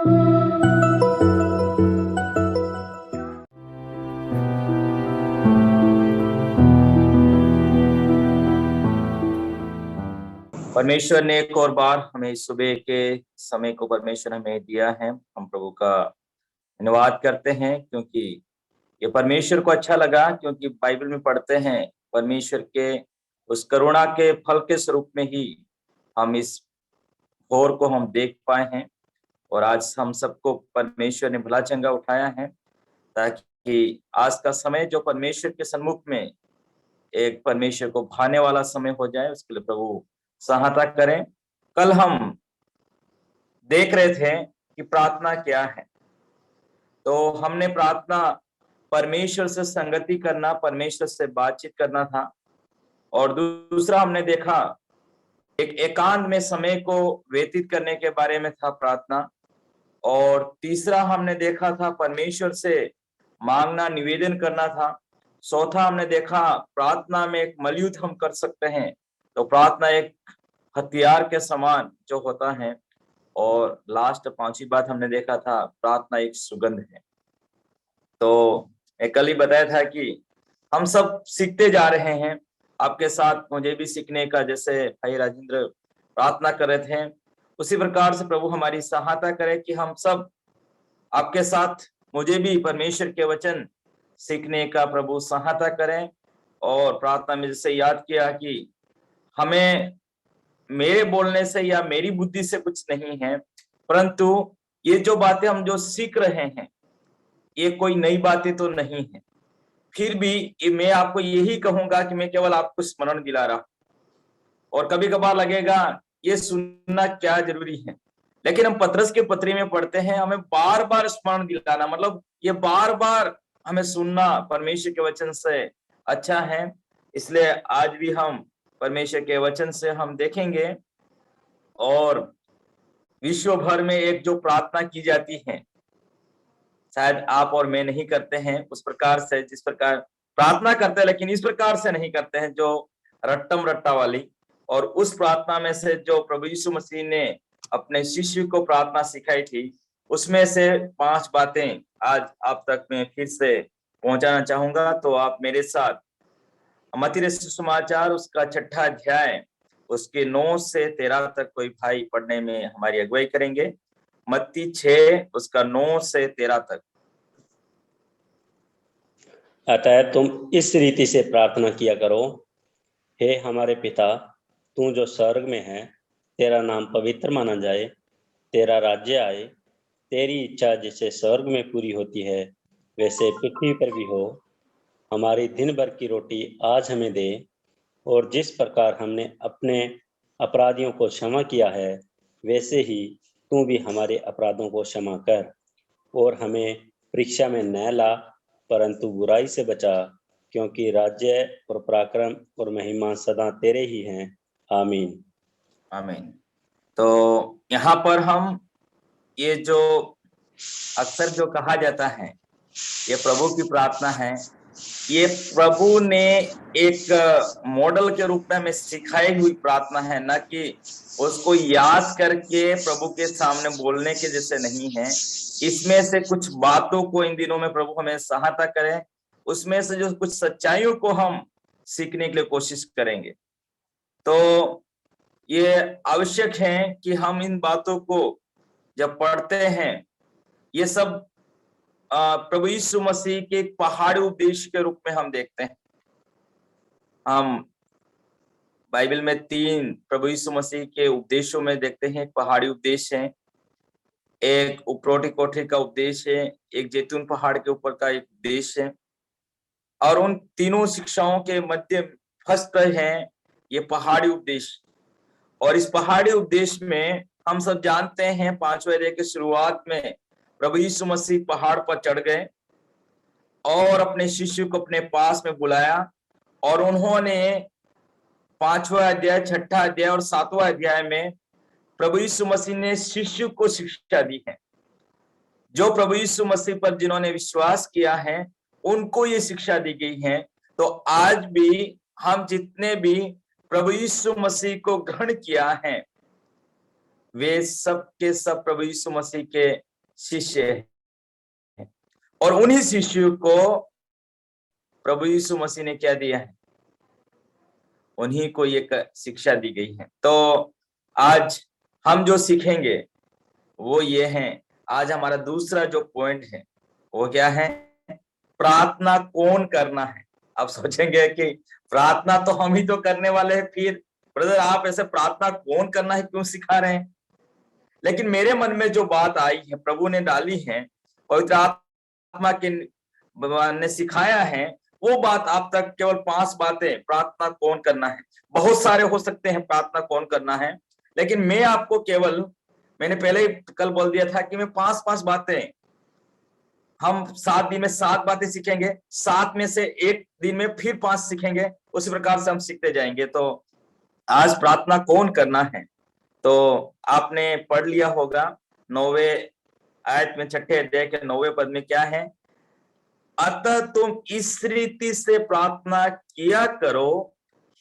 परमेश्वर ने एक और बार हमें सुबह के समय को परमेश्वर हमें दिया है। हम प्रभु का धन्यवाद करते हैं क्योंकि ये परमेश्वर को अच्छा लगा, क्योंकि बाइबल में पढ़ते हैं परमेश्वर के उस करुणा के फल के स्वरूप में ही हम इस भोर को हम देख पाए हैं। और आज हम सबको परमेश्वर ने भला चंगा उठाया है, ताकि आज का समय जो परमेश्वर के सन्मुख में एक परमेश्वर को भाने वाला समय हो जाए, उसके लिए प्रभु सहायता करें। कल हम देख रहे थे कि प्रार्थना क्या है, तो हमने प्रार्थना परमेश्वर से संगति करना, परमेश्वर से बातचीत करना था। और दूसरा हमने देखा एक एकांत में समय को व्यतीत करने के बारे में था प्रार्थना। और तीसरा हमने देखा था परमेश्वर से मांगना, निवेदन करना था। चौथा हमने देखा प्रार्थना में एक मलयुद्ध हम कर सकते हैं, तो प्रार्थना एक हथियार के समान जो होता है। और लास्ट पांचवी बात हमने देखा था प्रार्थना एक सुगंध है। तो मैं कल ही बताया था कि हम सब सीखते जा रहे हैं। आपके साथ मुझे भी सीखने का, जैसे भाई राजेंद्र प्रार्थना कर रहे थे, उसी प्रकार से प्रभु हमारी सहायता करे कि हम सब आपके साथ मुझे भी परमेश्वर के वचन सीखने का प्रभु सहायता करें। और प्रार्थना में जैसे याद किया कि हमें मेरे बोलने से या मेरी बुद्धि से कुछ नहीं है, परंतु ये जो बातें हम जो सीख रहे हैं ये कोई नई बातें तो नहीं है। फिर भी मैं आपको यही कहूंगा कि मैं केवल आपको स्मरण दिला रहा, और कभी कभार लगेगा ये सुनना क्या जरूरी है, लेकिन हम पतरस के पत्री में पढ़ते हैं हमें बार बार स्मरण दिलाना, मतलब ये बार बार हमें सुनना परमेश्वर के वचन से अच्छा है। इसलिए आज भी हम परमेश्वर के वचन से हम देखेंगे। और विश्व भर में एक जो प्रार्थना की जाती है, शायद आप और मैं नहीं करते हैं उस प्रकार से, जिस प्रकार प्रार्थना करते हैं, लेकिन इस प्रकार से नहीं करते हैं जो रट्टम रट्टा वाली। और उस प्रार्थना में से जो प्रभु यीशु मसीह ने अपने शिष्य को प्रार्थना सिखाई थी, उसमें से 5 बातें आज आप तक मैं फिर से पहुंचाना चाहूंगा। तो आप मेरे साथ मत्ती रचित सुसमाचार उसका 6ठा अध्याय उसके 9 से 13 तक कोई भाई पढ़ने में हमारी अगुवाई करेंगे। मत्ती 6 उसका 9 से 13 तक। अतः तुम इस रीति से प्रार्थना किया करो, हे हमारे पिता, तू जो स्वर्ग में है, तेरा नाम पवित्र माना जाए, तेरा राज्य आए, तेरी इच्छा जैसे स्वर्ग में पूरी होती है वैसे पृथ्वी पर भी हो। हमारी दिन भर की रोटी आज हमें दे, और जिस प्रकार हमने अपने अपराधियों को क्षमा किया है वैसे ही तू भी हमारे अपराधों को क्षमा कर। और हमें परीक्षा में न ला, परंतु बुराई से बचा, क्योंकि राज्य और पराक्रम और महिमा सदा तेरे ही हैं। आमीन। आमीन। तो यहाँ पर हम ये जो अक्सर जो कहा जाता है ये प्रभु की प्रार्थना है, ये प्रभु ने एक मॉडल के रूप में हमें सिखाई हुई प्रार्थना है, ना कि उसको याद करके प्रभु के सामने बोलने के जैसे नहीं है। इसमें से कुछ बातों को इन दिनों में प्रभु हमें सहायता करें, उसमें से जो कुछ सच्चाइयों को हम सीखने के लिए कोशिश करेंगे। तो ये आवश्यक है कि हम इन बातों को जब पढ़ते हैं, ये सब प्रभु यीशु मसीह के एक पहाड़ी उपदेश के रूप में हम देखते हैं। हम बाइबल में 3 प्रभु यीशु मसीह के उपदेशों में देखते हैं। एक पहाड़ी उपदेश है, एक उपरोटी कोठरी का उपदेश है, एक जैतून पहाड़ के ऊपर का एक उपदेश है। और उन तीनों शिक्षाओं के मध्य फर्स्ट है ये पहाड़ी उपदेश। और इस पहाड़ी उपदेश में हम सब जानते हैं 5वें अध्याय के शुरुआत में प्रभु यीशु मसीह पहाड़ पर चढ़ गए और अपने शिष्य को अपने पास में बुलाया, और उन्होंने 5वां अध्याय, 6ठा अध्याय और 7वां अध्याय में प्रभु यीशु मसीह ने शिष्य को शिक्षा दी है। जो प्रभु यीशु मसीह पर जिन्होंने विश्वास किया है उनको ये शिक्षा दी गई है। तो आज भी हम जितने भी प्रभु यीशु मसीह को ग्रहण किया है वे सब के सब प्रभु यीशु मसीह के शिष्य हैं और उन्हीं शिष्यों को प्रभु यीशु मसीह ने क्या दिया है, उन्हीं को एक शिक्षा दी गई है। तो आज हम जो सीखेंगे वो ये है, आज हमारा दूसरा जो पॉइंट है वो क्या है, प्रार्थना कौन करना है। आप सोचेंगे कि प्रार्थना तो हम ही तो करने वाले हैं, फिर ब्रदर आप ऐसे प्रार्थना कौन करना है क्यों सिखा रहे हैं। लेकिन मेरे मन में जो बात आई है, प्रभु ने डाली है, पवित्र आत्मा के ने सिखाया है, वो बात आप तक केवल 5 बातें, प्रार्थना कौन करना है। बहुत सारे हो सकते हैं प्रार्थना कौन करना है, लेकिन मैं आपको केवल, मैंने पहले ही कल बोल दिया था कि मैं 5 बातें, हम 7 दिन में 7 बातें सीखेंगे, 7 में से एक दिन में फिर 5 सीखेंगे, उसी प्रकार से हम सीखते जाएंगे। तो आज प्रार्थना कौन करना है, तो आपने पढ़ लिया होगा 9वें आयत में, 6ठे अध्याय के 9वें पद में क्या है, अतः तुम इस रीति से प्रार्थना किया करो,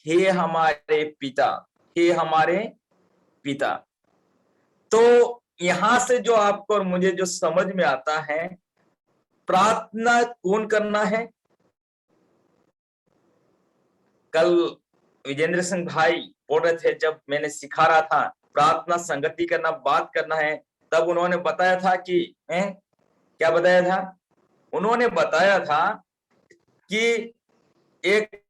हे हमारे पिता, हे हमारे पिता। तो यहां से जो आपको और मुझे जो समझ में आता है, प्रार्थना कौन करना है। कल विजेंद्र सिंह भाई बोल रहे थे, जब मैंने सिखा रहा था प्रार्थना संगति करना, बात करना है, तब उन्होंने बताया था कि क्या बताया था, उन्होंने बताया था कि एक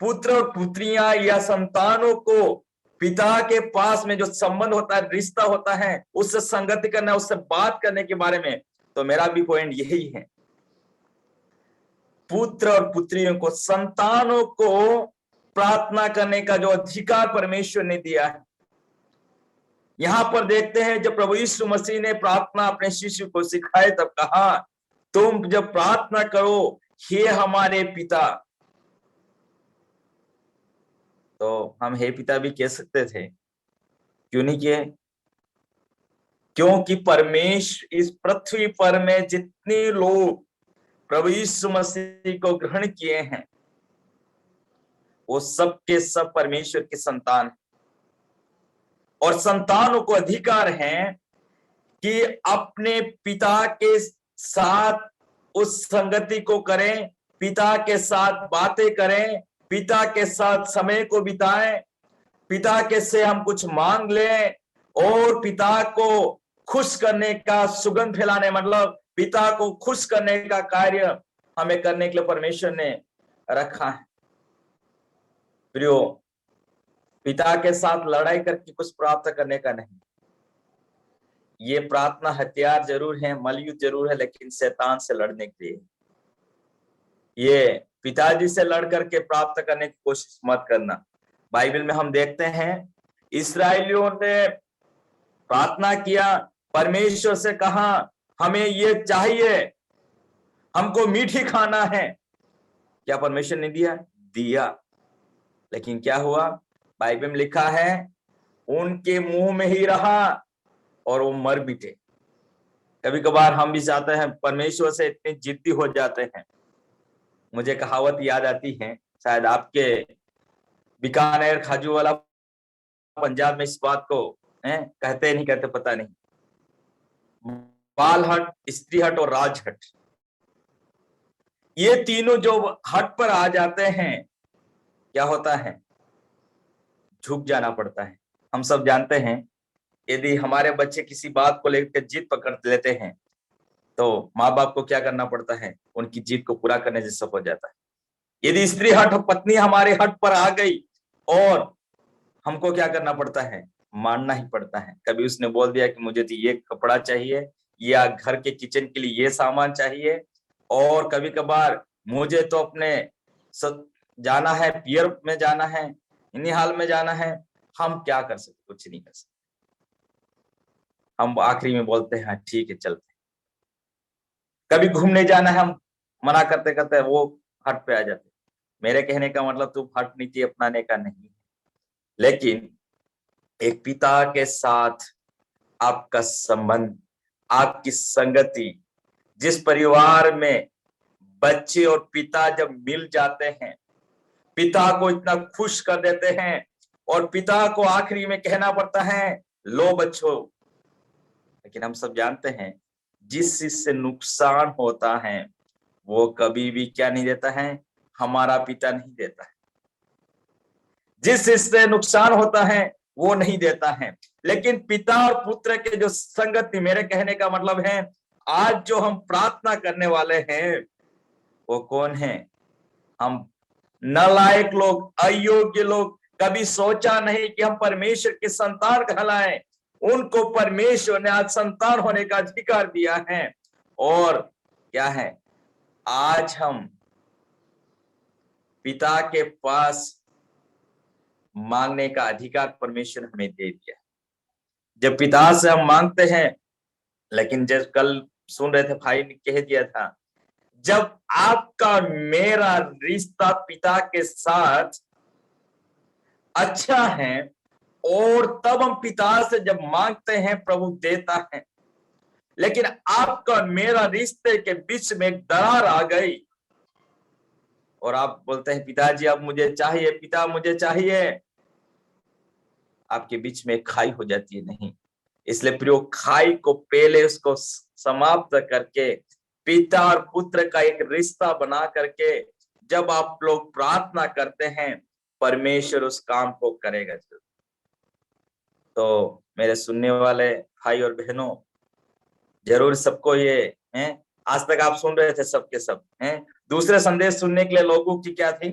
पुत्र और पुत्रियां या संतानों को पिता के पास में जो संबंध होता है, रिश्ता होता है, उससे संगति करना, उससे बात करने के बारे में। तो मेरा भी पॉइंट यही है, पुत्र और पुत्रियों को, संतानों को प्रार्थना करने का जो अधिकार परमेश्वर ने दिया है। यहां पर देखते हैं जब प्रभु यीशु मसीह ने प्रार्थना अपने शिष्य को सिखाए, तब कहा तुम जब प्रार्थना करो, हे हमारे पिता। तो हम हे पिता भी कह सकते थे, क्यों नहीं किए, क्योंकि परमेश्वर इस पृथ्वी पर में जितने लोग प्रभु यीशु मसीह को ग्रहण किए हैं, वो सब के सब परमेश्वर के संतान हैं। और संतानों को अधिकार है कि अपने पिता के साथ उस संगति को करें, पिता के साथ बातें करें, पिता के साथ समय को बिताएं, पिता के से हम कुछ मांग लें, और पिता को खुश करने का, सुगंध फैलाने, मतलब पिता को खुश करने का कार्य हमें करने के लिए परमेश्वर ने रखा है। प्रियो, पिता के साथ लड़ाई करके कुछ प्राप्त करने का नहीं। ये प्रार्थना हथियार जरूर है, मलयुद्ध जरूर है, लेकिन शैतान से लड़ने के लिए। ये पिताजी से लड़ करके प्राप्त करने की कोशिश मत करना। बाइबल में हम देखते हैं, इस्राएलियों ने प्रार्थना किया, परमेश्वर से कहा हमें ये चाहिए, हमको मीठी खाना है। क्या परमेश्वर ने दिया? दिया। लेकिन क्या हुआ? बाइबल में लिखा है, उनके मुंह में ही रहा और वो मर बिटे। कभी कभार हम भी चाहते हैं, परमेश्वर से इतने जिद्दी हो जाते हैं। मुझे कहावत याद आती है, शायद आपके बीकानेर, खाजूवाला, पंजाब में इस बात को कहते नहीं कहते पता नहीं, बाल हट, स्त्री हट और राज हट, ये तीनों जो हट पर आ जाते हैं, क्या होता है? झुक जाना पड़ता है। हम सब जानते हैं, यदि हमारे बच्चे किसी बात को लेकर जिद पकड़ लेते हैं, तो माँ बाप को क्या करना पड़ता है? उनकी जिद को पूरा करने जैसा हो जाता है। यदि स्त्री हट, पत्नी हमारे हट पर आ गई, और हमको क्या करना पड़ता है? मानना ही पड़ता है। कभी उसने बोल दिया कि मुझे तो ये कपड़ा चाहिए, या घर के किचन के लिए ये सामान चाहिए, और कभी कभार मुझे तो अपने जाना है, पियर में जाना है, इन्हीं हाल में जाना है। हम क्या कर सकते? कुछ नहीं कर सकते। हम आखिरी में बोलते हैं ठीक है चलते। कभी घूमने जाना है, हम मना करते करते वो हट पे आ जाते। मेरे कहने का मतलब तुम हट नीति अपनाने का नहीं, लेकिन एक पिता के साथ आपका संबंध, आपकी संगति, जिस परिवार में बच्चे और पिता जब मिल जाते हैं, पिता को इतना खुश कर देते हैं, और पिता को आखिरी में कहना पड़ता है लो बच्चों। लेकिन हम सब जानते हैं जिस चीज से नुकसान होता है वो कभी भी क्या नहीं देता है, हमारा पिता नहीं देता है। जिस चीज से नुकसान होता है वो नहीं देता है। लेकिन पिता और पुत्र के जो संगति, मेरे कहने का मतलब है आज जो हम प्रार्थना करने वाले हैं वो कौन है? हम नालायक लोग, अयोग्य लोग, कभी सोचा नहीं कि हम परमेश्वर की संतान कहलाएं। उनको परमेश्वर ने आज संतान होने का अधिकार दिया है। और क्या है, आज हम पिता के पास मांगने का अधिकार परमेश्वर हमें दे दिया। जब पिता से हम मांगते हैं, लेकिन जब कल सुन रहे थे, भाई ने कह दिया था, जब आपका मेरा रिश्ता पिता के साथ अच्छा है और तब हम पिता से जब मांगते हैं प्रभु देता है। लेकिन आपका मेरा रिश्ते के बीच में एक दरार आ गई और आप बोलते हैं पिताजी अब मुझे चाहिए, पिता मुझे चाहिए, आपके बीच में खाई हो जाती है। नहीं, इसलिए प्रियो, खाई को पहले उसको समाप्त करके पिता और पुत्र का एक रिश्ता बना करके जब आप लोग प्रार्थना करते हैं, परमेश्वर उस काम को करेगा। तो मेरे सुनने वाले भाई और बहनों, जरूर सबको ये है, आज तक आप सुन रहे थे सबके सब हैं, दूसरे संदेश सुनने के लिए लोगों की क्या थी,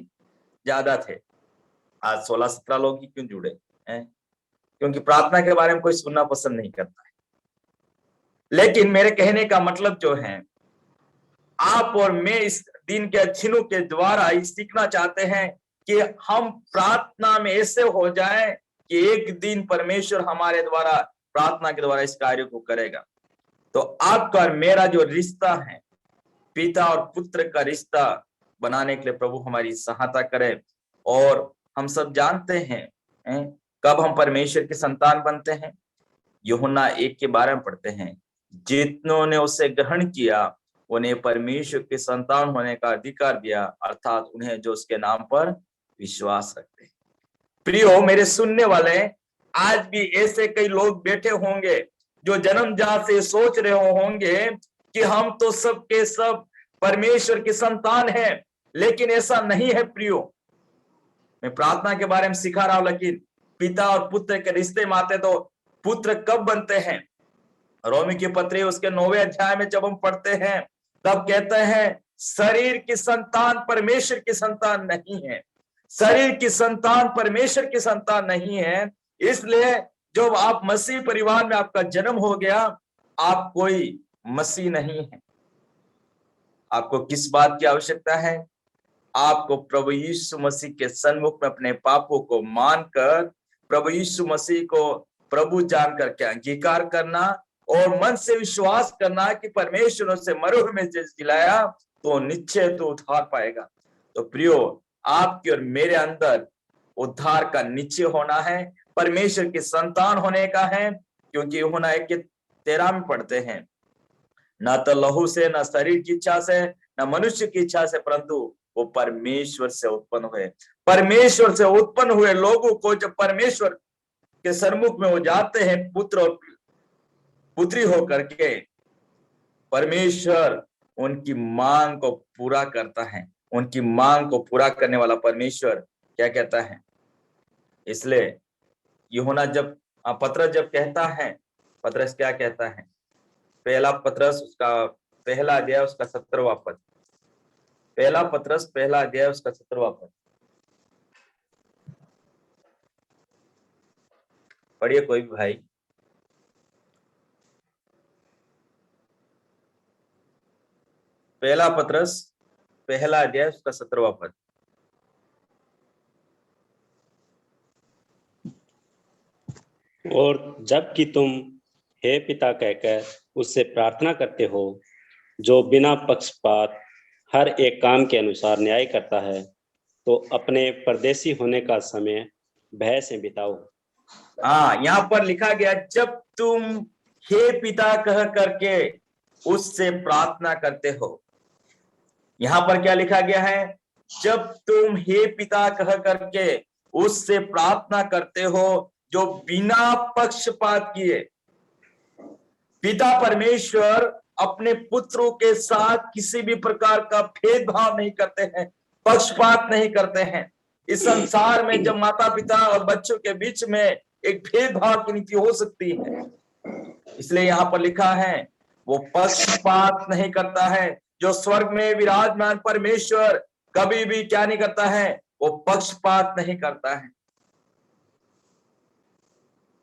ज्यादा थे। आज 16-17 लोग ही क्यों जुड़े हैं? क्योंकि प्रार्थना के बारे में कोई सुनना पसंद नहीं करता है। लेकिन मेरे कहने का मतलब जो है, आप और मैं इस दिन के अध्ययनों के द्वारा सीखना चाहते हैं कि हम प्रार्थना में ऐसे हो जाएं कि एक दिन परमेश्वर हमारे द्वारा प्रार्थना के द्वारा इस कार्य को करेगा। तो आपका और मेरा जो रिश्ता है, पिता और पुत्र का रिश्ता बनाने के लिए प्रभु हमारी सहायता करे। और हम सब जानते हैं कब हम परमेश्वर की संतान बनते हैं। यूहन्ना 1 के 12 में पढ़ते हैं, जितनों ने उसे ग्रहण किया उन्हें परमेश्वर के संतान होने का अधिकार दिया, अर्थात उन्हें जो उसके नाम पर विश्वास रखते हैं। प्रियो मेरे सुनने वाले, आज भी ऐसे कई लोग बैठे होंगे जो जन्मजात से सोच रहे होंगे कि हम तो सब के सब परमेश्वर की संतान हैं, लेकिन ऐसा नहीं है। प्रियो, मैं प्रार्थना के बारे में सिखा रहा हूं, लेकिन पिता और पुत्र के रिश्ते में आते तो पुत्र कब बनते हैं? रोमी की पत्री उसके 9वें अध्याय में जब हम पढ़ते हैं, तब कहते हैं शरीर की संतान परमेश्वर की संतान नहीं है। शरीर की संतान परमेश्वर की संतान नहीं है। इसलिए जब आप मसीह परिवार में आपका जन्म हो गया, आप कोई मसीह नहीं है। आपको किस बात की आवश्यकता है? आपको प्रभु यीशु मसीह के सन्मुख में अपने पापों को मानकर प्रभु यीशु मसीह को प्रभु जानकर के अंगीकार करना और मन से विश्वास करना कि परमेश्वर उसे मरे हुए में जिलाया तो निश्चय तो उद्धार पाएगा। तो प्रियो, आपके और मेरे अंदर उद्धार का निश्चय होना है, परमेश्वर की संतान होने का है। क्योंकि यूहन्ना 1 के 13 में पढ़ते हैं, न तो लहू से, न शरीर की इच्छा से, न मनुष्य की इच्छा से, परंतु वो परमेश्वर से उत्पन्न हुए। परमेश्वर से उत्पन्न हुए लोगों को जब परमेश्वर के सन्मुख में वो जाते हैं पुत्र और पुत्री होकर के, परमेश्वर उनकी मांग को पूरा करता है। उनकी मांग को पूरा करने वाला परमेश्वर क्या कहता है? इसलिए यूहन्ना जब पतरस जब कहता है, पतरस क्या कहता है? पहला पतरस उसका पहला अध्याय उसका 17वां पद, पहला पतरस पहला अध्याय उसका 17वां पद पढ़िए कोई भी भाई। पहला पतरस पहला अध्याय उसका 17वां पद। और जबकि तुम हे पिता कहकर उससे प्रार्थना करते हो, जो बिना पक्षपात हर एक काम के अनुसार न्याय करता है, तो अपने परदेशी होने का समय भय से बिताओ। यहाँ पर लिखा गया, जब तुम हे पिता कह करके उससे प्रार्थना करते हो। यहाँ पर क्या लिखा गया है? जब तुम हे पिता कह करके उससे प्रार्थना करते हो जो बिना पक्षपात किए। पिता परमेश्वर अपने पुत्रों के साथ किसी भी प्रकार का भेदभाव नहीं करते हैं, पक्षपात नहीं करते हैं। इस संसार में जब माता पिता और बच्चों के बीच में एक भेदभाव की नीति हो सकती है, इसलिए यहाँ पर लिखा है वो पक्षपात नहीं करता है। जो स्वर्ग में विराजमान परमेश्वर कभी भी क्या नहीं करता है, वो पक्षपात नहीं करता है।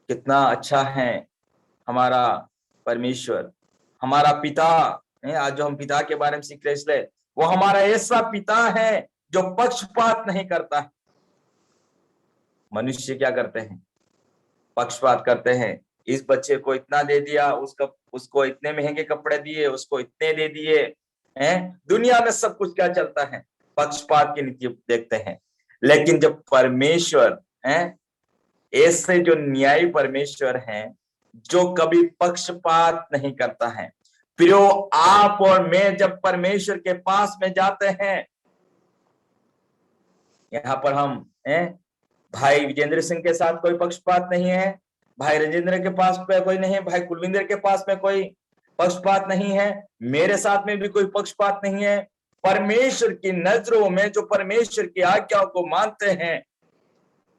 कितना अच्छा है हमारा परमेश्वर, हमारा पिता। आज जो हम पिता के बारे में सीख रहे इसलिए वो हमारा ऐसा पिता है जो पक्षपात नहीं करता है। मनुष्य क्या करते हैं, पक्षपात करते हैं। इस बच्चे को इतना दे दिया, उसको इतने महंगे कपड़े दिए, उसको इतने दे दिए हैं। दुनिया में सब कुछ क्या चलता है, पक्षपात की नीति देखते हैं। लेकिन जब परमेश्वर है, ऐसे जो न्यायी परमेश्वर हैं, जो कभी पक्षपात नहीं करता है। प्रियो, आप और मैं जब परमेश्वर के पास में जाते हैं, यहाँ पर हम भाई विजेंद्र सिंह के साथ कोई पक्षपात नहीं है, भाई राजेंद्र के पास में कोई नहीं है, भाई कुलविंदर के पास में कोई पक्षपात नहीं है, मेरे साथ में भी कोई पक्षपात नहीं है। परमेश्वर की नजरों में जो परमेश्वर की आज्ञाओं को मानते हैं,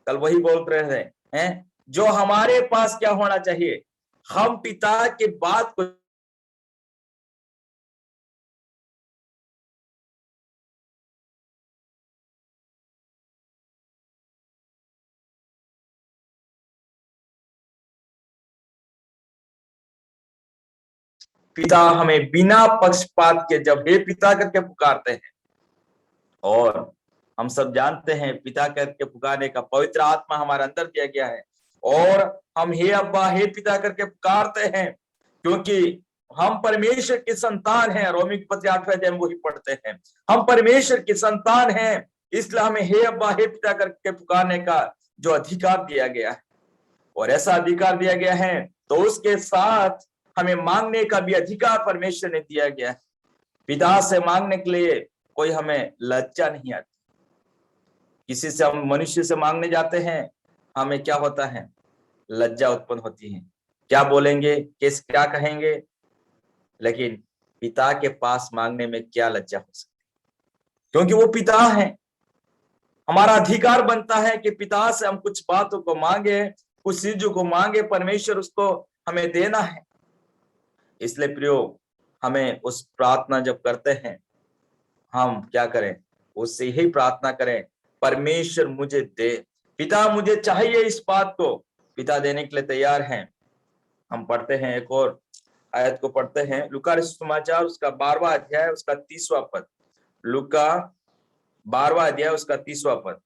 कल वही बोल रहे हैं, जो हमारे पास क्या होना चाहिए, हम पिता के बात को पिता हमें बिना पक्षपात के जब हे पिता करके पुकारते हैं, और हम सब जानते हैं पिता करके पुकारने का पवित्र आत्मा हमारे अंदर दिया गया है, और हम हे अब्बा हे पिता करके पुकारते हैं क्योंकि हम परमेश्वर की संतान हैं। रोमी की पत्री 8वें अध्याय में वही पढ़ते हैं, हम परमेश्वर की संतान हैं, इसलिए हमें हे अब्बा हे पिता करके पुकारने का जो अधिकार दिया गया है, और ऐसा अधिकार दिया गया है तो उसके साथ हमें मांगने का भी अधिकार परमेश्वर ने दिया गया है। पिता से मांगने के लिए कोई हमें लज्जा नहीं आती। किसी से हम मनुष्य से मांगने जाते हैं, हमें क्या होता है, लज्जा उत्पन्न होती है, क्या बोलेंगे, क्या कहेंगे। लेकिन पिता के पास मांगने में क्या लज्जा हो सकती है, क्योंकि वो पिता है। हमारा अधिकार बनता है कि पिता से हम कुछ बातों को मांगे, कुछ चीजों को मांगे, परमेश्वर उसको हमें देना है। इसलिए प्रियो, हमें उस प्रार्थना जब करते हैं, हम क्या करें, उससे यही प्रार्थना करें, परमेश्वर मुझे दे, पिता मुझे चाहिए इस बात को, पिता देने के लिए तैयार हैं। हम पढ़ते हैं एक और आयत को पढ़ते हैं, लूका सुसमाचार उसका 12वां अध्याय उसका 30वां पद। लूका 12वां अध्याय उसका 30वां पद।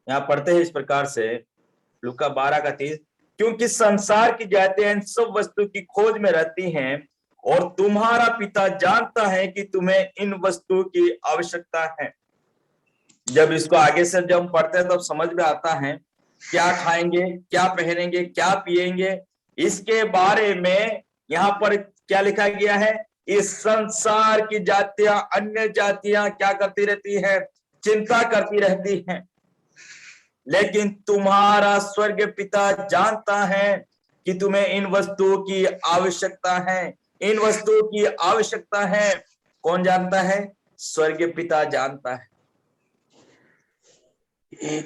यहाँ पढ़ते हैं इस प्रकार से, लूका 12 का 30, क्योंकि संसार की जातियां इन सब वस्तु की खोज में रहती हैं, और तुम्हारा पिता जानता है कि तुम्हें इन वस्तु की आवश्यकता है। जब इसको आगे से जब हम पढ़ते हैं तब समझ में आता है, क्या खाएंगे, क्या पहनेंगे, क्या पिएंगे, इसके बारे में यहाँ पर क्या लिखा गया है, इस संसार की जातियां, अन्य जातियां क्या करती रहती है, चिंता करती रहती हैं। लेकिन तुम्हारा स्वर्ग पिता जानता है कि तुम्हें इन वस्तुओं की आवश्यकता है। इन वस्तुओं की आवश्यकता है, कौन जानता है, स्वर्ग पिता जानता है।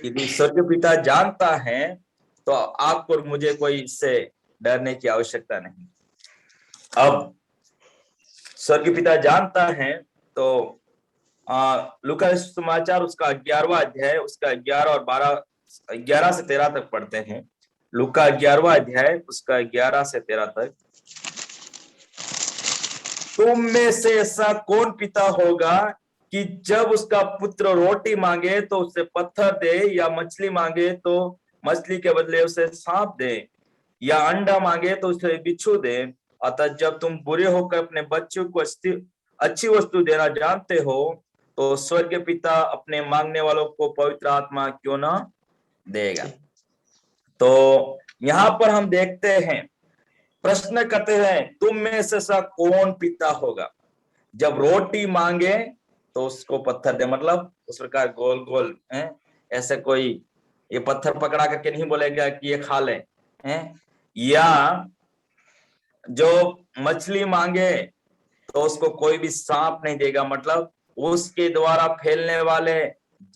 यदि स्वर्ग पिता जानता है तो आपको और मुझे कोई इससे डरने की आवश्यकता नहीं। अब स्वर्ग पिता जानता है तो लूका सुसमाचार उसका 11वां अध्याय उसका 11 से 13 तक पढ़ते हैं। लूका 11वां अध्याय उसका 11 से 13 तक। तुम में से ऐसा कौन पिता होगा कि जब उसका पुत्र रोटी मांगे तो उसे पत्थर दे, या मछली मांगे तो मछली के बदले उसे सांप दे, या अंडा मांगे तो उसे बिच्छू दे। अतः जब तुम बुरे होकर अपने बच्चों को अच्छी वस्तु देना जानते हो, तो स्वर्ग पिता अपने मांगने वालों को पवित्र आत्मा क्यों ना देगा। तो यहाँ पर हम देखते हैं, प्रश्न करते हैं, तुम में से ऐसा कौन पिता होगा। जब रोटी मांगे तो उसको पत्थर दे, मतलब उस प्रकार गोल गोल है, ऐसे कोई ये पत्थर पकड़ा करके नहीं बोलेगा कि ये खा ले हैं। या जो मछली मांगे तो उसको कोई भी सांप नहीं देगा, मतलब उसके द्वारा फैलने वाले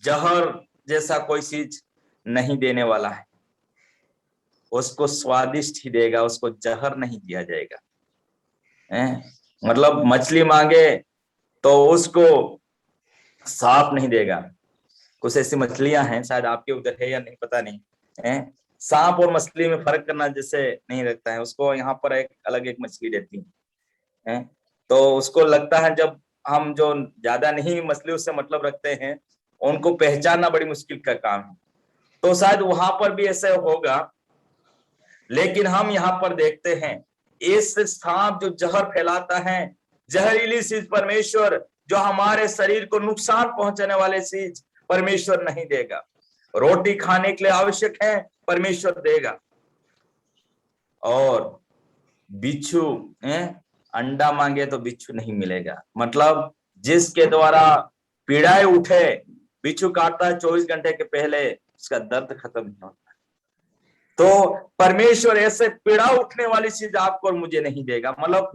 जहर जैसा कोई चीज नहीं देने वाला है, उसको स्वादिष्ट ही देगा, उसको जहर नहीं दिया जाएगा। मतलब मछली मांगे तो उसको सांप नहीं देगा। कुछ ऐसी मछलियां हैं, शायद आपके उधर है या नहीं पता नहीं है, सांप और मछली में फर्क करना जैसे नहीं रखता है, उसको यहाँ पर एक अलग एक मछली रहती है। तो उसको लगता है, जब हम जो ज्यादा नहीं मछली उससे मतलब रखते हैं, उनको पहचानना बड़ी मुश्किल का काम है। तो शायद वहां पर भी ऐसे होगा, लेकिन हम यहाँ पर देखते हैं इस सांप जो जहर फैलाता है, जहरीली चीज परमेश्वर, जो हमारे शरीर को नुकसान पहुंचाने वाले चीज परमेश्वर नहीं देगा। रोटी खाने के लिए आवश्यक है, परमेश्वर देगा। और बिच्छू अंडा मांगे तो बिच्छू नहीं मिलेगा, मतलब जिसके द्वारा पीड़ाएं उठे, बिच्छू काटता है 24 घंटे के पहले उसका दर्द खत्म नहीं होता। तो परमेश्वर ऐसे पीड़ा उठने वाली चीज आपको और मुझे नहीं देगा। मतलब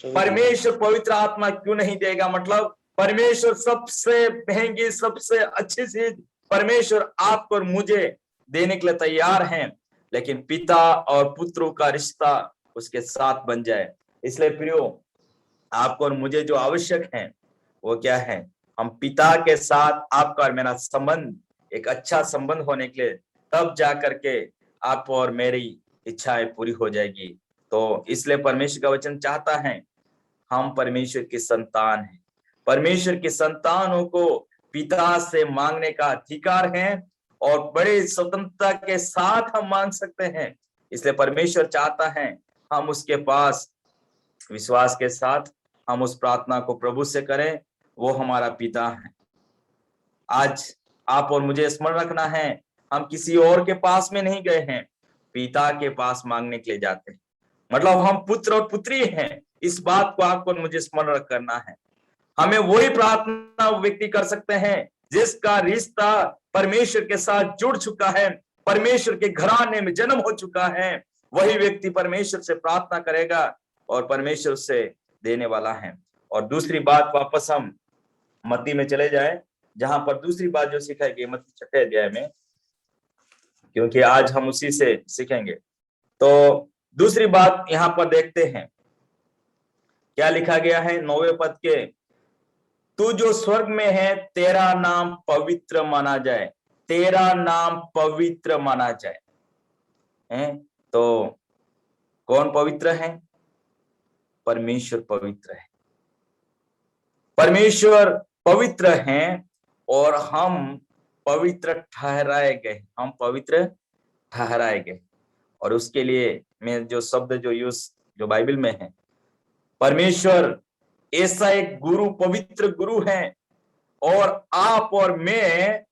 परमेश्वर पवित्र आत्मा क्यों नहीं देगा, मतलब परमेश्वर सबसे महंगी सबसे अच्छी चीज परमेश्वर आपको और मुझे देने के लिए तैयार हैं, लेकिन पिता और पुत्रों का रिश्ता उसके साथ बन जाए। इसलिए प्रियो, आपको और मुझे जो आवश्यक है वो क्या है, हम पिता के साथ आपका और मेरा संबंध एक अच्छा संबंध होने के लिए, तब जा करके आप और मेरी इच्छाएं पूरी हो जाएगी। तो इसलिए परमेश्वर का वचन चाहता है, हम परमेश्वर की संतान हैं, परमेश्वर की संतानों को पिता से मांगने का अधिकार है और बड़े स्वतंत्रता के साथ हम मांग सकते हैं। इसलिए परमेश्वर चाहता है हम उसके पास विश्वास के साथ हम उस प्रार्थना को प्रभु से करें, वो हमारा पिता है। आज आप और मुझे स्मरण रखना है, हम किसी और के पास में नहीं गए हैं, पिता के पास मांगने के लिए जाते हैं। मतलब हम पुत्र और पुत्री हैं, इस बात को आपको मुझे स्मरण करना है। हमें वही प्रार्थना व्यक्ति कर सकते हैं जिसका रिश्ता परमेश्वर के साथ जुड़ चुका है, परमेश्वर के घराने में जन्म हो चुका है। वही व्यक्ति परमेश्वर से प्रार्थना करेगा और परमेश्वर से देने वाला है। और दूसरी बात, वापस हम मत्ती में चले जाए, जहां पर दूसरी बात जो सिखाई गई मत्ती 6 अध्याय में, क्योंकि आज हम उसी से सीखेंगे। तो दूसरी बात यहां पर देखते हैं, क्या लिखा गया है 9वें पद के, तू जो स्वर्ग में है तेरा नाम पवित्र माना जाए, तेरा नाम पवित्र माना जाए। तो कौन पवित्र है? परमेश्वर पवित्र है, परमेश्वर पवित्र हैं और हम पवित्र ठहराए गए, हम पवित्र ठहराए गए। और उसके लिए मैं जो शब्द जो यूज जो बाइबल में है, परमेश्वर ऐसा एक गुरु, पवित्र गुरु है, और आप और मैं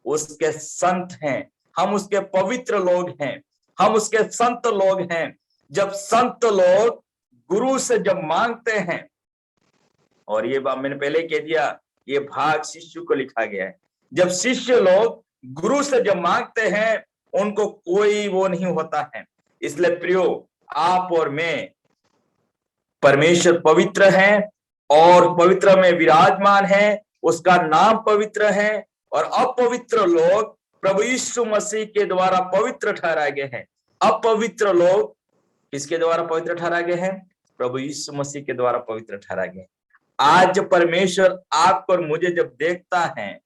उसके संत हैं, हम उसके पवित्र लोग हैं, हम उसके संत लोग हैं। जब संत लोग गुरु से जब मांगते हैं, और ये बात मैंने पहले कह दिया, ये भाग शिष्य को लिखा गया है, जब शिष्य लोग गुरु से जब मांगते हैं उनको कोई वो नहीं होता है। इसलिए प्रियो, आप और मैं, परमेश्वर पवित्र है और पवित्र में विराजमान है, उसका नाम पवित्र है, और अपवित्र लोग प्रभु यीशु मसीह के द्वारा पवित्र ठहराए गए हैं। अपवित्र लोग किसके द्वारा पवित्र ठहराए गए हैं? प्रभु यीशु मसीह के द्वारा पवित्र ठहराए गए। आज परमेश्वर आपको और मुझे जब देखता है,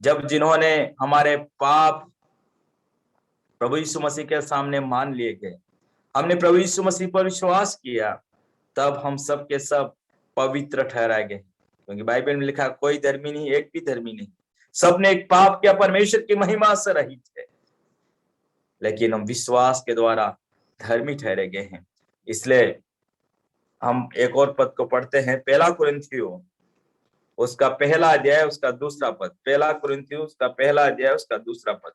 जब जिन्होंने हमारे पाप प्रभु यीशु मसीह के सामने मान लिए गए, हमने प्रभु यीशु मसीह पर विश्वास किया, तब हम सब के सब पवित्र ठहराए गए। क्योंकि बाइबल में लिखा, कोई धर्मी नहीं, एक भी धर्मी नहीं, सबने एक पाप किया, परमेश्वर की महिमा से रहित है, लेकिन हम विश्वास के द्वारा धर्मी ठहरे गए हैं। इसलिए हम एक और पद को पढ़ते हैं, पहला कुरिन्थियों उसका पहला अध्याय उसका दूसरा पद, पहला कुरिन्थियों उसका पहला अध्याय उसका दूसरा पद।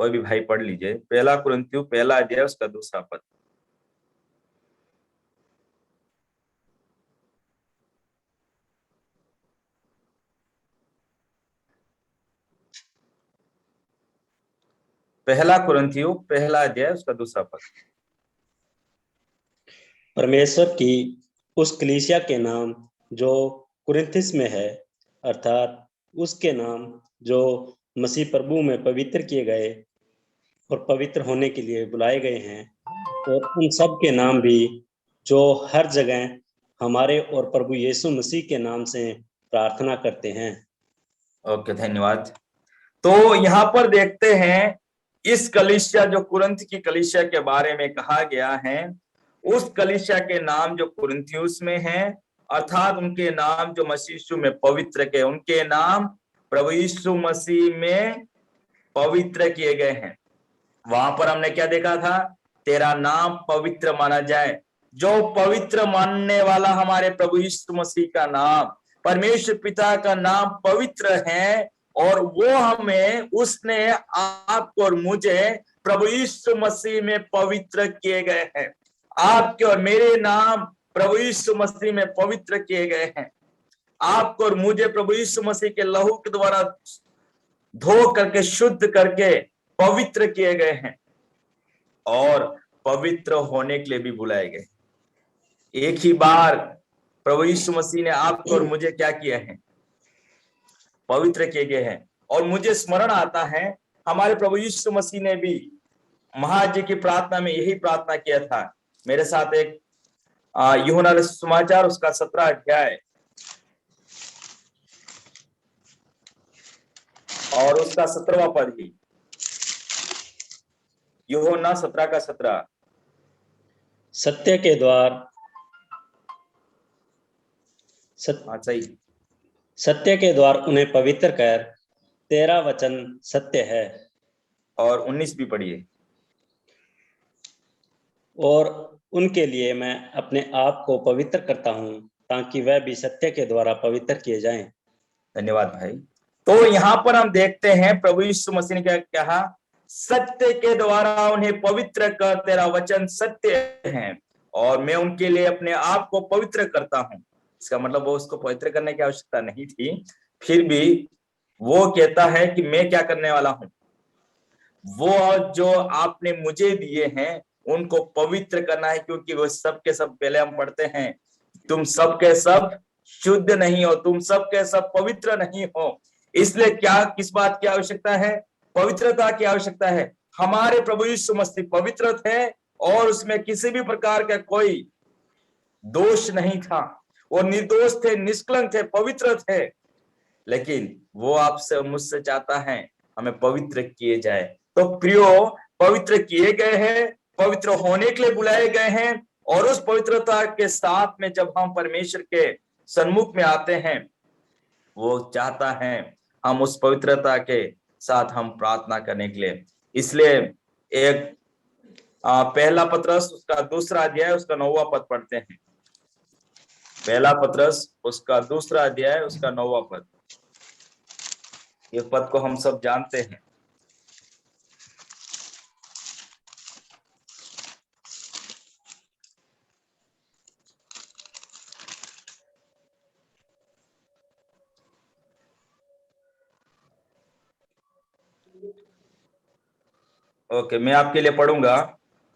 कोई भी भाई पढ़ लीजिए, पहला कुरिन्थियों पहला अध्याय उसका दूसरा पद। पहला कुरिन्थियों पहला अध्याय उसका दूसरा पद। परमेश्वर की उस कलीसिया के नाम जो कुरिन्थिस में है, अर्थात उसके नाम जो मसीह प्रभु में पवित्र किए गए और पवित्र होने के लिए बुलाए गए हैं, और उन सब के नाम भी जो हर जगह हमारे और प्रभु यीशु मसीह के नाम से प्रार्थना करते हैं। ओके, धन्यवाद। तो यहाँ पर देखते हैं इस कलीसिया जो कुरिन्थ की कलीसिया के बारे में कहा गया है, उस कलीसिया के नाम जो कुरिन्थियुस में है, अर्थात उनके नाम जो मसीह यीशु में पवित्र के, उनके नाम प्रभु यीशु मसीह में पवित्र किए गए हैं। वहां पर हमने क्या देखा था? तेरा नाम पवित्र माना जाए। जो पवित्र मानने वाला हमारे प्रभु यीशु मसीह का नाम, परमेश्वर पिता का नाम पवित्र है, और वो हमें, उसने आपको और मुझे प्रभु यीशु मसीह में पवित्र किए गए हैं। आपके और मेरे नाम प्रभु यीशु मसीह में पवित्र किए गए हैं। आपको और मुझे प्रभु यीशु मसीह के लहू के द्वारा धो करके, शुद्ध करके पवित्र किए गए हैं, और पवित्र होने के लिए भी बुलाए गए। एक ही बार प्रभु यीशु मसीह ने आपको और मुझे क्या किया है? पवित्र किए गए हैं। और मुझे स्मरण आता है हमारे प्रभु यीशु मसीह ने भी महाजी की प्रार्थना में यही प्रार्थना किया था। मेरे साथ एक यूहन्ना सुसमाचार उसका 17 अध्याय और उसका 17वां पद ही, यूहन्ना 17 का 17। सत्य के द्वार सही, सत्य के द्वार उन्हें पवित्र कर, तेरा वचन सत्य है। और 19 भी पढ़िए। और उनके लिए मैं अपने आप को पवित्र करता हूं, ताकि वह भी सत्य के द्वारा पवित्र किए जाएं। धन्यवाद भाई। तो यहाँ पर हम देखते हैं प्रभु यीशु मसीह ने क्या कहा? सत्य के द्वारा उन्हें पवित्र कर, तेरा वचन सत्य है, और मैं उनके लिए अपने आप को पवित्र करता हूं। इसका मतलब वो उसको पवित्र करने की आवश्यकता नहीं थी, फिर भी वो कहता है कि मैं क्या करने वाला हूं? वो जो आपने मुझे दिए हैं उनको पवित्र करना है, क्योंकि वो सब के सब, पहले हम पढ़ते हैं, तुम सब के सब शुद्ध नहीं हो, तुम सब के सब पवित्र नहीं हो। इसलिए क्या, किस बात की आवश्यकता है? पवित्रता की आवश्यकता है। हमारे प्रभु यीशु मसीह पवित्र थे, और उसमें किसी भी प्रकार का कोई दोष नहीं था। वो निर्दोष थे, निष्कलंक थे, पवित्र थे। लेकिन वो आपसे, मुझसे चाहता है हमें पवित्र किए जाए। तो प्रियो, पवित्र किए गए हैं, पवित्र होने के लिए बुलाए गए हैं, और उस पवित्रता के साथ में जब हम परमेश्वर के सन्मुख में आते हैं, वो चाहता है हम उस पवित्रता के साथ हम प्रार्थना करने के लिए। इसलिए एक पहला पत्रस उसका दूसरा अध्याय उसका 9वां पद पढ़ते हैं। पहला पत्रस उसका दूसरा अध्याय उसका 9वां पद। ये पद को हम सब जानते हैं। ओके, मैं आपके लिए पढ़ूंगा।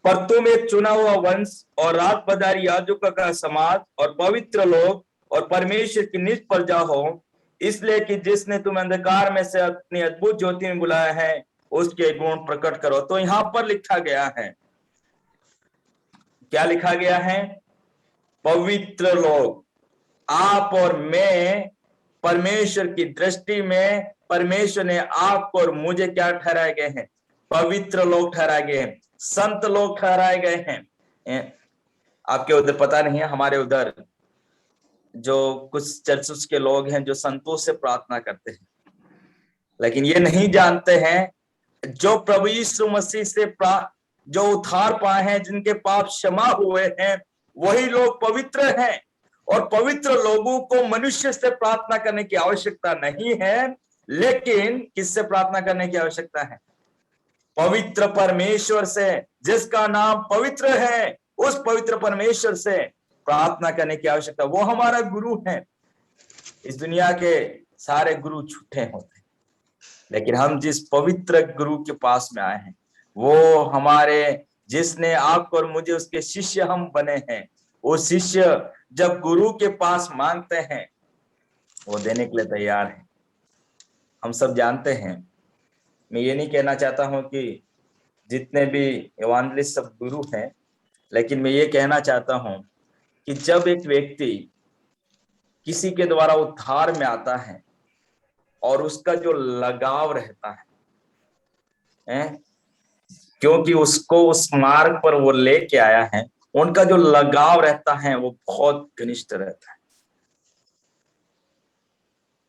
पर तुम एक चुना हुआ वंश और रात बदारी याजकों का समाज और पवित्र लोग और परमेश्वर की निज प्रजा हो, इसलिए कि जिसने तुम अंधकार में से अपनी अद्भुत ज्योति में बुलाया है, उसके गुण प्रकट करो। तो यहाँ पर लिखा गया है, क्या लिखा गया है? पवित्र लोग। आप और मैं परमेश्वर की दृष्टि में, परमेश्वर ने आपको और मुझे क्या ठहराए गए हैं? पवित्र लोग ठहराए गए हैं, संत लोग ठहराए गए हैं। आपके उधर पता नहीं है, हमारे उधर जो कुछ चर्चेस के लोग हैं जो संतों से प्रार्थना करते हैं, लेकिन ये नहीं जानते हैं जो प्रभु यीशु मसीह से जो उद्धार पाए हैं, जिनके पाप क्षमा हुए हैं, वही लोग पवित्र हैं। और पवित्र लोगों को मनुष्य से प्रार्थना करने की आवश्यकता नहीं है, लेकिन किससे प्रार्थना करने की आवश्यकता है? पवित्र परमेश्वर से, जिसका नाम पवित्र है, उस पवित्र परमेश्वर से प्रार्थना करने की आवश्यकता। वो हमारा गुरु है। इस दुनिया के सारे गुरु झूठे होते हैं, लेकिन हम जिस पवित्र गुरु के पास में आए हैं, वो हमारे, जिसने आपको और मुझे उसके शिष्य हम बने हैं, वो शिष्य जब गुरु के पास मांगते हैं वो देने के लिए तैयार है। हम सब जानते हैं, मैं ये नहीं कहना चाहता हूं कि जितने भी एवांजलिस्ट सब गुरु हैं, लेकिन मैं ये कहना चाहता हूं कि जब एक व्यक्ति किसी के द्वारा उद्धार में आता है और उसका जो लगाव रहता है, क्योंकि उसको उस मार्ग पर वो लेके आया है, उनका जो लगाव रहता है वो बहुत घनिष्ठ रहता है।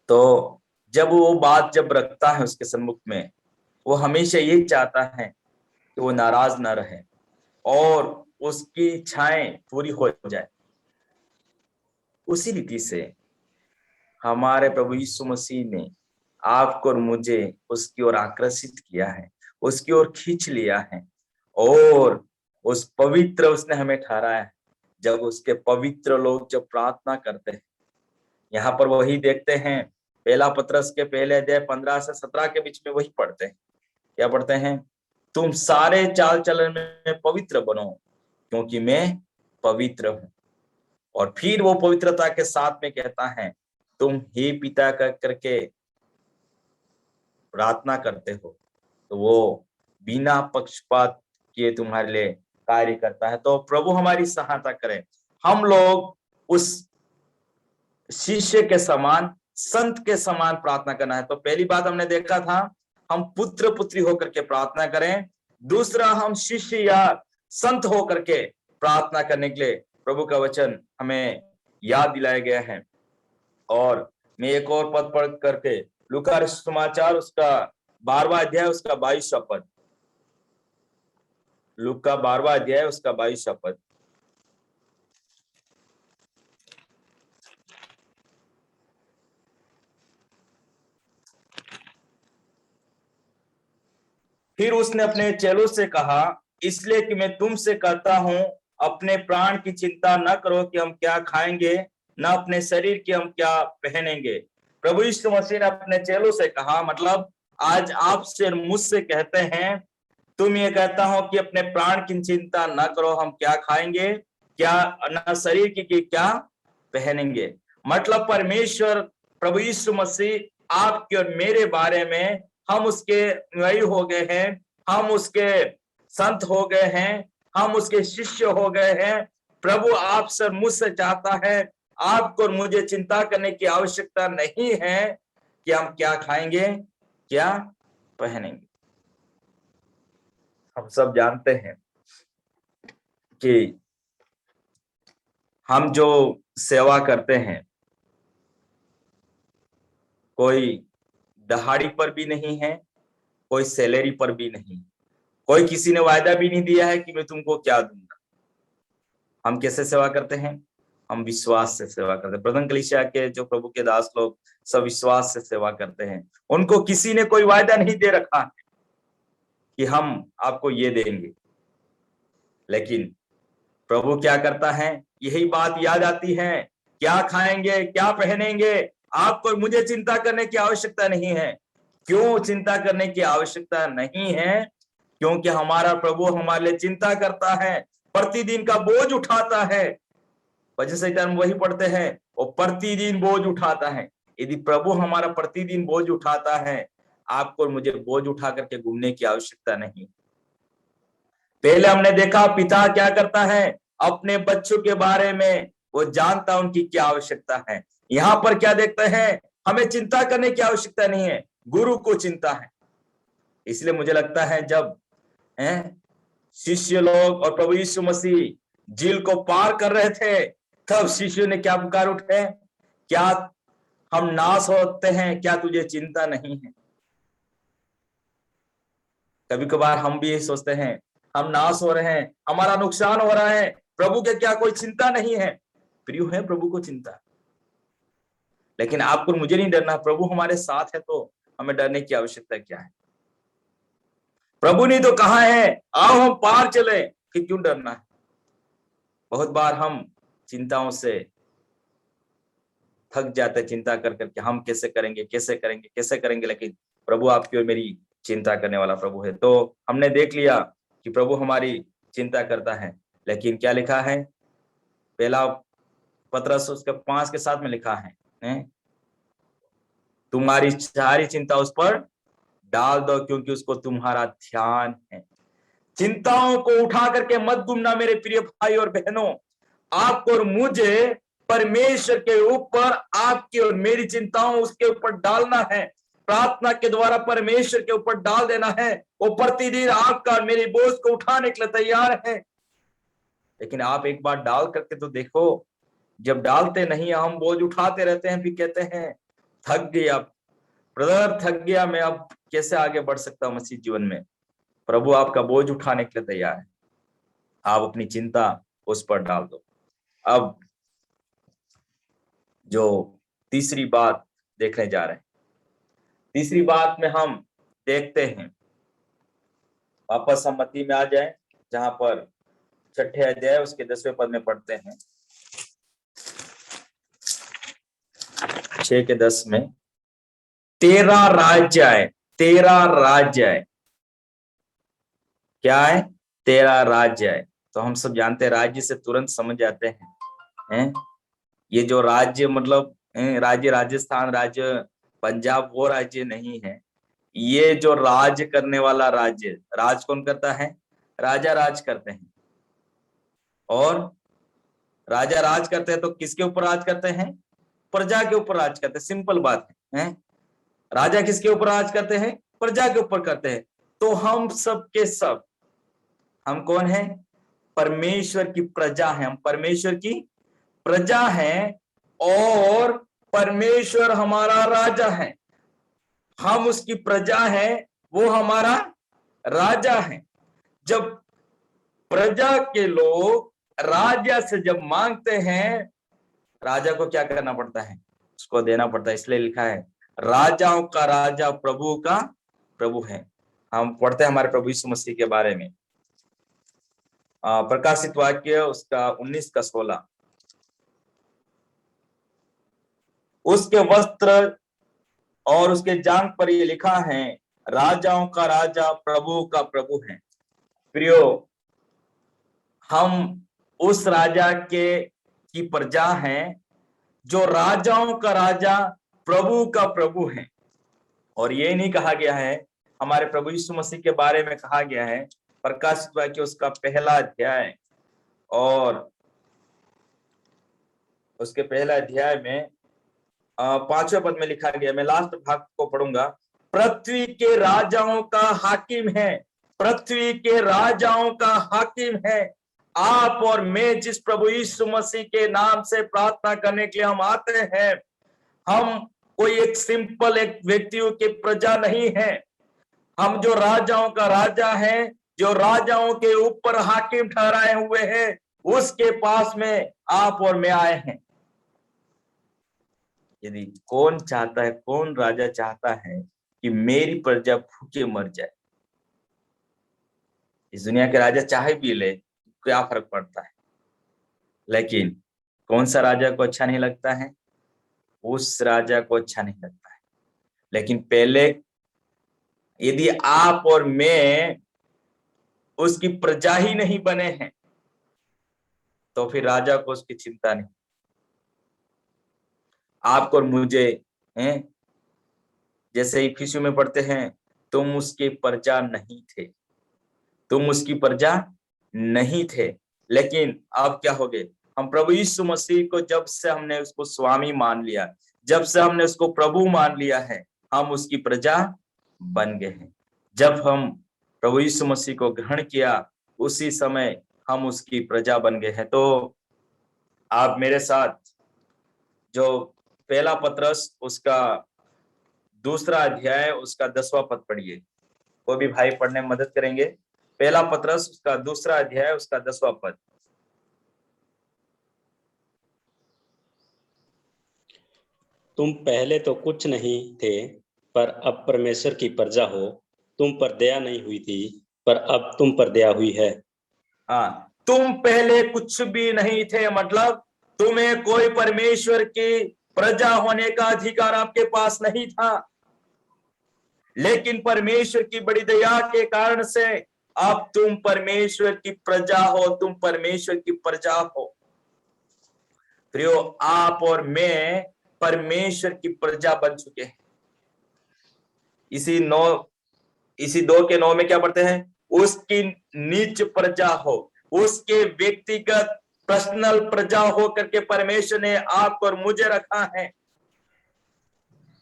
तो जब वो बात जब रखता है उसके सम्मुख में, वो हमेशा यही चाहता है कि वो नाराज ना रहे और उसकी इच्छाएं पूरी हो जाए। उसी रीति से हमारे प्रभु यीशु मसीह ने आपको और मुझे उसकी ओर आकर्षित किया है, उसकी ओर खींच लिया है और उस पवित्र उसने हमें ठहराया है। जब उसके पवित्र लोग जब प्रार्थना करते हैं, यहाँ पर वही देखते हैं, पहला पत्रस के पहले अध्याय 15 से 17 के बीच में वही पढ़ते हैं। क्या पढ़ते हैं? तुम सारे चाल चलन में पवित्र बनो क्योंकि मैं पवित्र हूं। और फिर वो पवित्रता के साथ में कहता है, तुम हे पिता कर करके प्रार्थना करते हो तो वो बिना पक्षपात किए तुम्हारे लिए कार्य करता है। तो प्रभु हमारी सहायता करे, हम लोग उस शिष्य के समान, संत के समान प्रार्थना करना है। तो पहली बात हमने देखा था, हम पुत्र पुत्री होकर के प्रार्थना करें। दूसरा, हम शिष्य या संत होकर के प्रार्थना करने के लिए प्रभु का वचन हमें याद दिलाया गया है। और मैं एक और पद पढ़ करके, लूका समाचार उसका 12वां अध्याय उसका 22वां पद, लूका 12वां अध्याय उसका 22वां पद। फिर उसने अपने चेलों से कहा, इसलिए कि मैं तुमसे कहता हूं, अपने प्राण की चिंता न करो कि हम क्या खाएंगे, न अपने शरीर की हम क्या पहनेंगे। प्रभु यीशु मसीह ने अपने चेलों से कहा, मतलब आज आपसे और मुझसे कहते हैं, तुम ये कहता हो कि अपने प्राण की चिंता न करो, हम क्या खाएंगे, क्या न शरीर की क्या पहनेंगे। मतलब परमेश्वर प्रभु यीशु मसीह आपके और मेरे बारे में, हम उसके अनुयायी हो गए हैं, हम उसके संत हो गए हैं, हम उसके शिष्य हो गए हैं। प्रभु आपसे मुझसे चाहता है, आपको और मुझे चिंता करने की आवश्यकता नहीं है कि हम क्या खाएंगे, क्या पहनेंगे। हम सब जानते हैं कि हम जो सेवा करते हैं, कोई दहाड़ी पर भी नहीं है, कोई सैलरी पर भी नहीं, कोई किसी ने वायदा भी नहीं दिया है कि मैं तुमको क्या दूंगा। हम कैसे सेवा करते हैं? हम विश्वास से सेवा करते हैं। प्रथम कलीसिया के जो प्रभु के दास लोग सब विश्वास से सेवा करते हैं। उनको किसी ने कोई वायदा नहीं दे रखा कि हम आपको ये देंगे, लेकिन प्रभु क्या करता है, यही बात याद आती है, क्या खाएंगे, क्या पहनेंगे, आपको मुझे चिंता करने की आवश्यकता नहीं है। क्यों चिंता करने की आवश्यकता नहीं है? क्योंकि हमारा प्रभु हमारे लिए चिंता करता है, प्रतिदिन का बोझ उठाता है। वजह से हम वही पढ़ते हैं, वो प्रतिदिन बोझ उठाता है। यदि प्रभु हमारा प्रतिदिन बोझ उठाता है, आपको और मुझे बोझ उठा करके घूमने की आवश्यकता नहीं। पहले हमने देखा पिता क्या करता है, अपने बच्चों के बारे में वो जानता उनकी क्या आवश्यकता है। यहाँ पर क्या देखते हैं, हमें चिंता करने की आवश्यकता नहीं है, गुरु को चिंता है। इसलिए मुझे लगता है जब शिष्य लोग और प्रभु यीशु मसीह झील को पार कर रहे थे, तब शिष्य ने क्या पुकार उठे, क्या हम नाश होते हैं, क्या तुझे चिंता नहीं है? कभी कभार हम भी यही सोचते हैं, हम नाश हो रहे हैं, हमारा नुकसान हो रहा है, प्रभु के क्या कोई चिंता नहीं है? प्रिय है, प्रभु को चिंता, लेकिन आपको मुझे नहीं डरना। प्रभु हमारे साथ है तो हमें डरने की आवश्यकता क्या है? प्रभु ने तो कहा है, आओ हम पार चले, कि क्यों डरना है? बहुत बार हम चिंताओं से थक जाते, चिंता कर करके हम कैसे करेंगे, कैसे करेंगे, कैसे करेंगे, लेकिन प्रभु आपकी और मेरी चिंता करने वाला प्रभु है। तो हमने देख लिया कि प्रभु हमारी चिंता करता है, लेकिन क्या लिखा है? पहला पत्रस उसके 5 के 7 में लिखा है, तुम्हारी सारी चिंता उस पर डाल दो क्योंकि उसको तुम्हारा ध्यान है। चिंताओं को उठा करके मत घूमना मेरे प्रिय भाई और बहनों। आपको और मुझे परमेश्वर के ऊपर, आपकी और मेरी चिंताओं उसके ऊपर डालना है, प्रार्थना के द्वारा परमेश्वर के ऊपर डाल देना है। वो प्रतिदिन आपका और मेरी बोझ को उठाने के लिए तैयार है। लेकिन आप एक बार डाल करके तो देखो, जब डालते नहीं हम बोझ उठाते रहते हैं, फिर कहते हैं थक गया ब्रदर, थक गया मैं, अब कैसे आगे बढ़ सकता हूं मसीह जीवन में। प्रभु आपका बोझ उठाने के लिए तैयार है, आप अपनी चिंता उस पर डाल दो। अब जो तीसरी बात देखने जा रहे हैं, तीसरी बात में हम देखते हैं, वापस हम मत्ती में आ जाए, जहां पर 6ठे अध्याय उसके 10वें पद में पढ़ते हैं, 6 के 10 में, तेरा राज्य है, तेरा राज्य है। क्या है? तेरा राज्य है। तो हम सब जानते हैं, राज्य से तुरंत समझ जाते हैं, ये जो राज्य मतलब राज्य राजस्थान, राज्य पंजाब, वो राज्य नहीं है। ये जो राज करने वाला राज्य, राज कौन करता है? राजा राज करते हैं। और राजा राज करते हैं तो किसके ऊपर राज करते हैं? प्रजा के ऊपर राज करते हैं। सिंपल बात है। राजा किसके ऊपर राज करते हैं? प्रजा के ऊपर करते हैं। तो हम सब के सब, हम कौन है? परमेश्वर की प्रजा है। हम परमेश्वर की प्रजा है और परमेश्वर हमारा राजा है। हम उसकी प्रजा है, वो हमारा राजा है। जब प्रजा के लोग राजा से जब मांगते हैं, राजा को क्या करना पड़ता है? उसको देना पड़ता है। इसलिए लिखा है, राजाओं का राजा प्रभु का प्रभु है। हम पढ़ते हैं हमारे प्रभु यीशु मसीह के बारे में, प्रकाशित वाक्य उसका 19 का 16, उसके वस्त्र और उसके जांघ पर ये लिखा है, राजाओं का राजा प्रभु का प्रभु है। प्रियो, हम उस राजा की प्रजा हैं जो राजाओं का राजा प्रभु का प्रभु है। और ये नहीं कहा गया है, हमारे प्रभु यीशु मसीह के बारे में कहा गया है, प्रकाशित वाक्य उसका 1 अध्याय और उसके 1 अध्याय में 5वें पद में लिखा गया, मैं लास्ट भाग को पढ़ूंगा, पृथ्वी के राजाओं का हाकिम है, पृथ्वी के राजाओं का हाकिम है। आप और मैं जिस प्रभु यीशु मसीह के नाम से प्रार्थना करने के लिए हम आते हैं, हम कोई एक सिंपल एक व्यक्तियों की प्रजा नहीं है। हम जो राजाओं का राजा है, जो राजाओं के ऊपर हाकिम ठहराए हुए हैं, उसके पास में आप और मैं आए हैं। यदि कौन चाहता है, कौन राजा चाहता है कि मेरी प्रजा भूखे मर जाए? इस दुनिया के राजा चाहे भी ले, क्या फर्क पड़ता है? लेकिन कौन सा राजा को अच्छा नहीं लगता है? उस राजा को अच्छा नहीं लगता है। लेकिन पहले यदि आप और मैं उसकी प्रजा ही नहीं बने हैं, तो फिर राजा को उसकी चिंता नहीं। आपको और मुझे हैं, जैसे इफिसियों में पढ़ते हैं, तुम उसके प्रजा नहीं थे, तुम उसकी प्रजा नहीं थे। लेकिन अब क्या हो गए? हम प्रभु यीशु मसीह को जब से हमने उसको स्वामी मान लिया, जब से हमने उसको प्रभु मान लिया है, हम उसकी प्रजा बन गए हैं। जब हम प्रभु यीशु मसीह को ग्रहण किया, उसी समय हम उसकी प्रजा बन गए हैं। तो आप मेरे साथ जो 1 पत्रस उसका 2 अध्याय उसका 10वां पद पढ़िए। वो भी भाई पढ़ने में मदद करेंगे। 1 पत्रस उसका 2 अध्याय उसका 10वां पद। तुम पहले तो कुछ नहीं थे, पर अब परमेश्वर की प्रजा हो। तुम पर दया नहीं हुई थी, पर अब तुम पर दया हुई है। हाँ, तुम पहले कुछ भी नहीं थे, मतलब तुम्हें कोई परमेश्वर की प्रजा होने का अधिकार आपके पास नहीं था। लेकिन परमेश्वर की बड़ी दया के कारण से अब तुम परमेश्वर की प्रजा हो, तुम परमेश्वर की प्रजा हो। प्रियो, आप और मैं परमेश्वर की प्रजा बन चुके हैं। इसी 2:9 में क्या पढ़ते हैं? उसकी निज प्रजा हो, उसके व्यक्तिगत पर्सनल प्रजा हो करके परमेश्वर ने आपको और मुझे रखा है।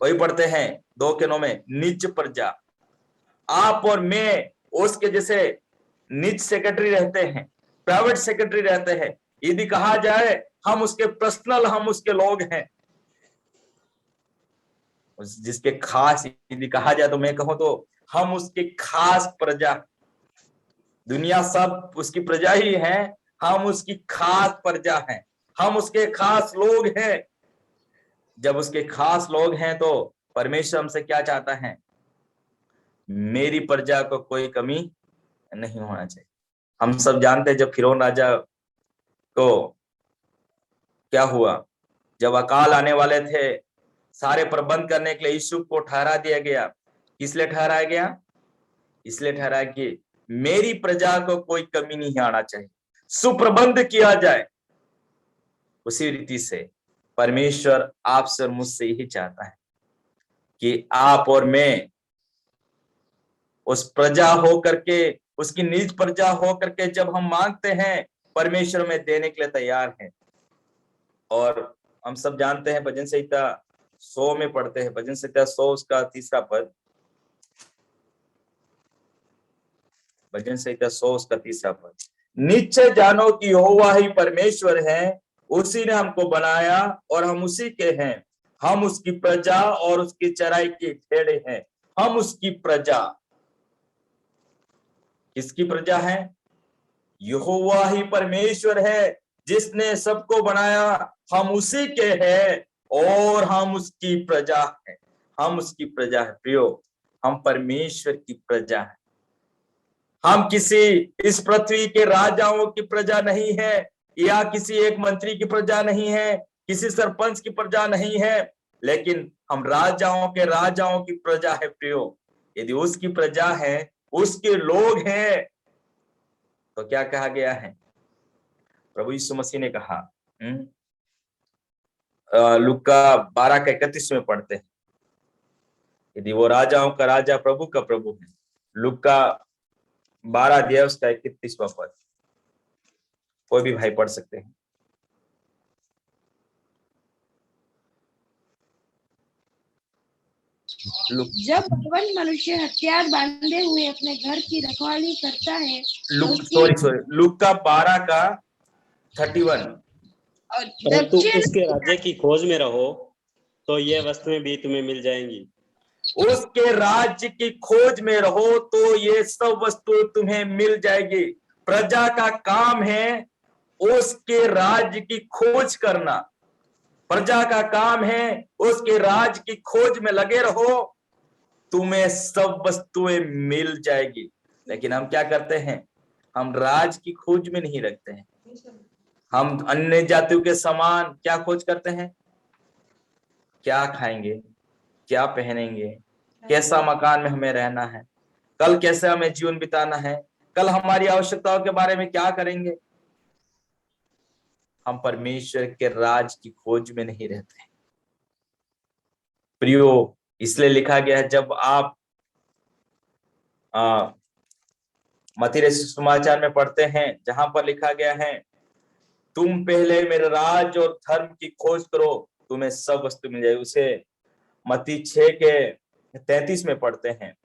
वही पढ़ते हैं 2:9 में, निज प्रजा। आप और मैं उसके जैसे निज सेक्रेटरी रहते हैं, प्राइवेट सेक्रेटरी रहते हैं। यदि कहा जाए हम उसके पर्सनल, हम उसके लोग हैं, जिसके खास यदि कहा जाए तो मैं कहूं तो हम उसकी खास प्रजा। दुनिया सब उसकी प्रजा ही है, हम उसकी खास प्रजा हैं, हम उसके खास लोग हैं। जब उसके खास लोग हैं तो परमेश्वर हमसे क्या चाहता है? मेरी प्रजा को कोई कमी नहीं होना चाहिए। हम सब जानते हैं जब फिरौन राजा को क्या हुआ, जब अकाल आने वाले थे, सारे प्रबंध करने के लिए यूसुफ को ठहरा दिया गया। किस लिए ठहराया गया? इसलिए ठहराया कि मेरी प्रजा को कोई कमी नहीं आना चाहिए, सुप्रबंध किया जाए। उसी रीति से परमेश्वर आपसे और मुझसे यही चाहता है कि आप और मैं उस प्रजा हो करके, उसकी निज प्रजा हो करके जब हम मांगते हैं, परमेश्वर में देने के लिए तैयार है। और हम सब जानते हैं भजन संहिता 100 में पढ़ते हैं, भजन संहिता 100 उसका 3रा पद, भजन संहिता 100 उसका 3रा पद, निश्चय जानो कि यहोवा ही परमेश्वर है, उसी ने हमको बनाया और हम उसी के हैं, हम उसकी प्रजा और उसकी चराई की भेड़ें हैं। हम उसकी प्रजा। किसकी प्रजा है? यहोवा ही परमेश्वर है जिसने सबको बनाया, हम उसी के हैं और हम उसकी प्रजा है। हम उसकी प्रजा है। प्रियो, हम परमेश्वर की प्रजा है। हम किसी इस पृथ्वी के राजाओं की प्रजा नहीं है, या किसी एक मंत्री की प्रजा नहीं है, किसी सरपंच की प्रजा नहीं है, लेकिन हम राजाओं की प्रजा है। प्रियो, यदि उसकी प्रजा है, उसके लोग हैं, तो क्या कहा गया है? प्रभु यीशु मसीह ने कहा, लूका 12:31 में पढ़ते हैं, यदि वो राजाओं का राजा, प्रभु का प्रभु है। लूका 12 अध्याय उसका 31वां पद, कोई भी भाई पढ़ सकते हैं। जब बलवान मनुष्य हथियार बांधे हुए अपने घर की रखवाली करता है, लूका 12:31, परंतु उसके राज्य की खोज में रहो तो ये वस्तुएं भी तुम्हें मिल जाएंगी। उसके राज्य की खोज में रहो तो ये सब वस्तु तुम्हें मिल जाएगी। प्रजा का काम है उसके राज्य की खोज करना। प्रजा का काम है उसके राज्य की खोज में लगे रहो, तुम्हें सब वस्तुएं मिल जाएगी। लेकिन हम क्या करते हैं? हम राज की खोज में नहीं रखते हैं। हम अन्य जातियों के समान क्या खोज करते हैं? क्या खाएंगे, क्या पहनेंगे, कैसा मकान में हमें रहना है, कल कैसे हमें जीवन बिताना है, कल हमारी आवश्यकताओं के बारे में क्या करेंगे। हम परमेश्वर के राज की खोज में नहीं रहते। प्रियो, इसलिए लिखा गया है, जब आप मत्ती रचित सुसमाचार में पढ़ते हैं, जहां पर लिखा गया है, तुम पहले मेरे राज और धर्म की खोज करो, तुम्हें सब वस्तु मिल जाएगी। उसे मत्ती 6:33 में पढ़ते हैं,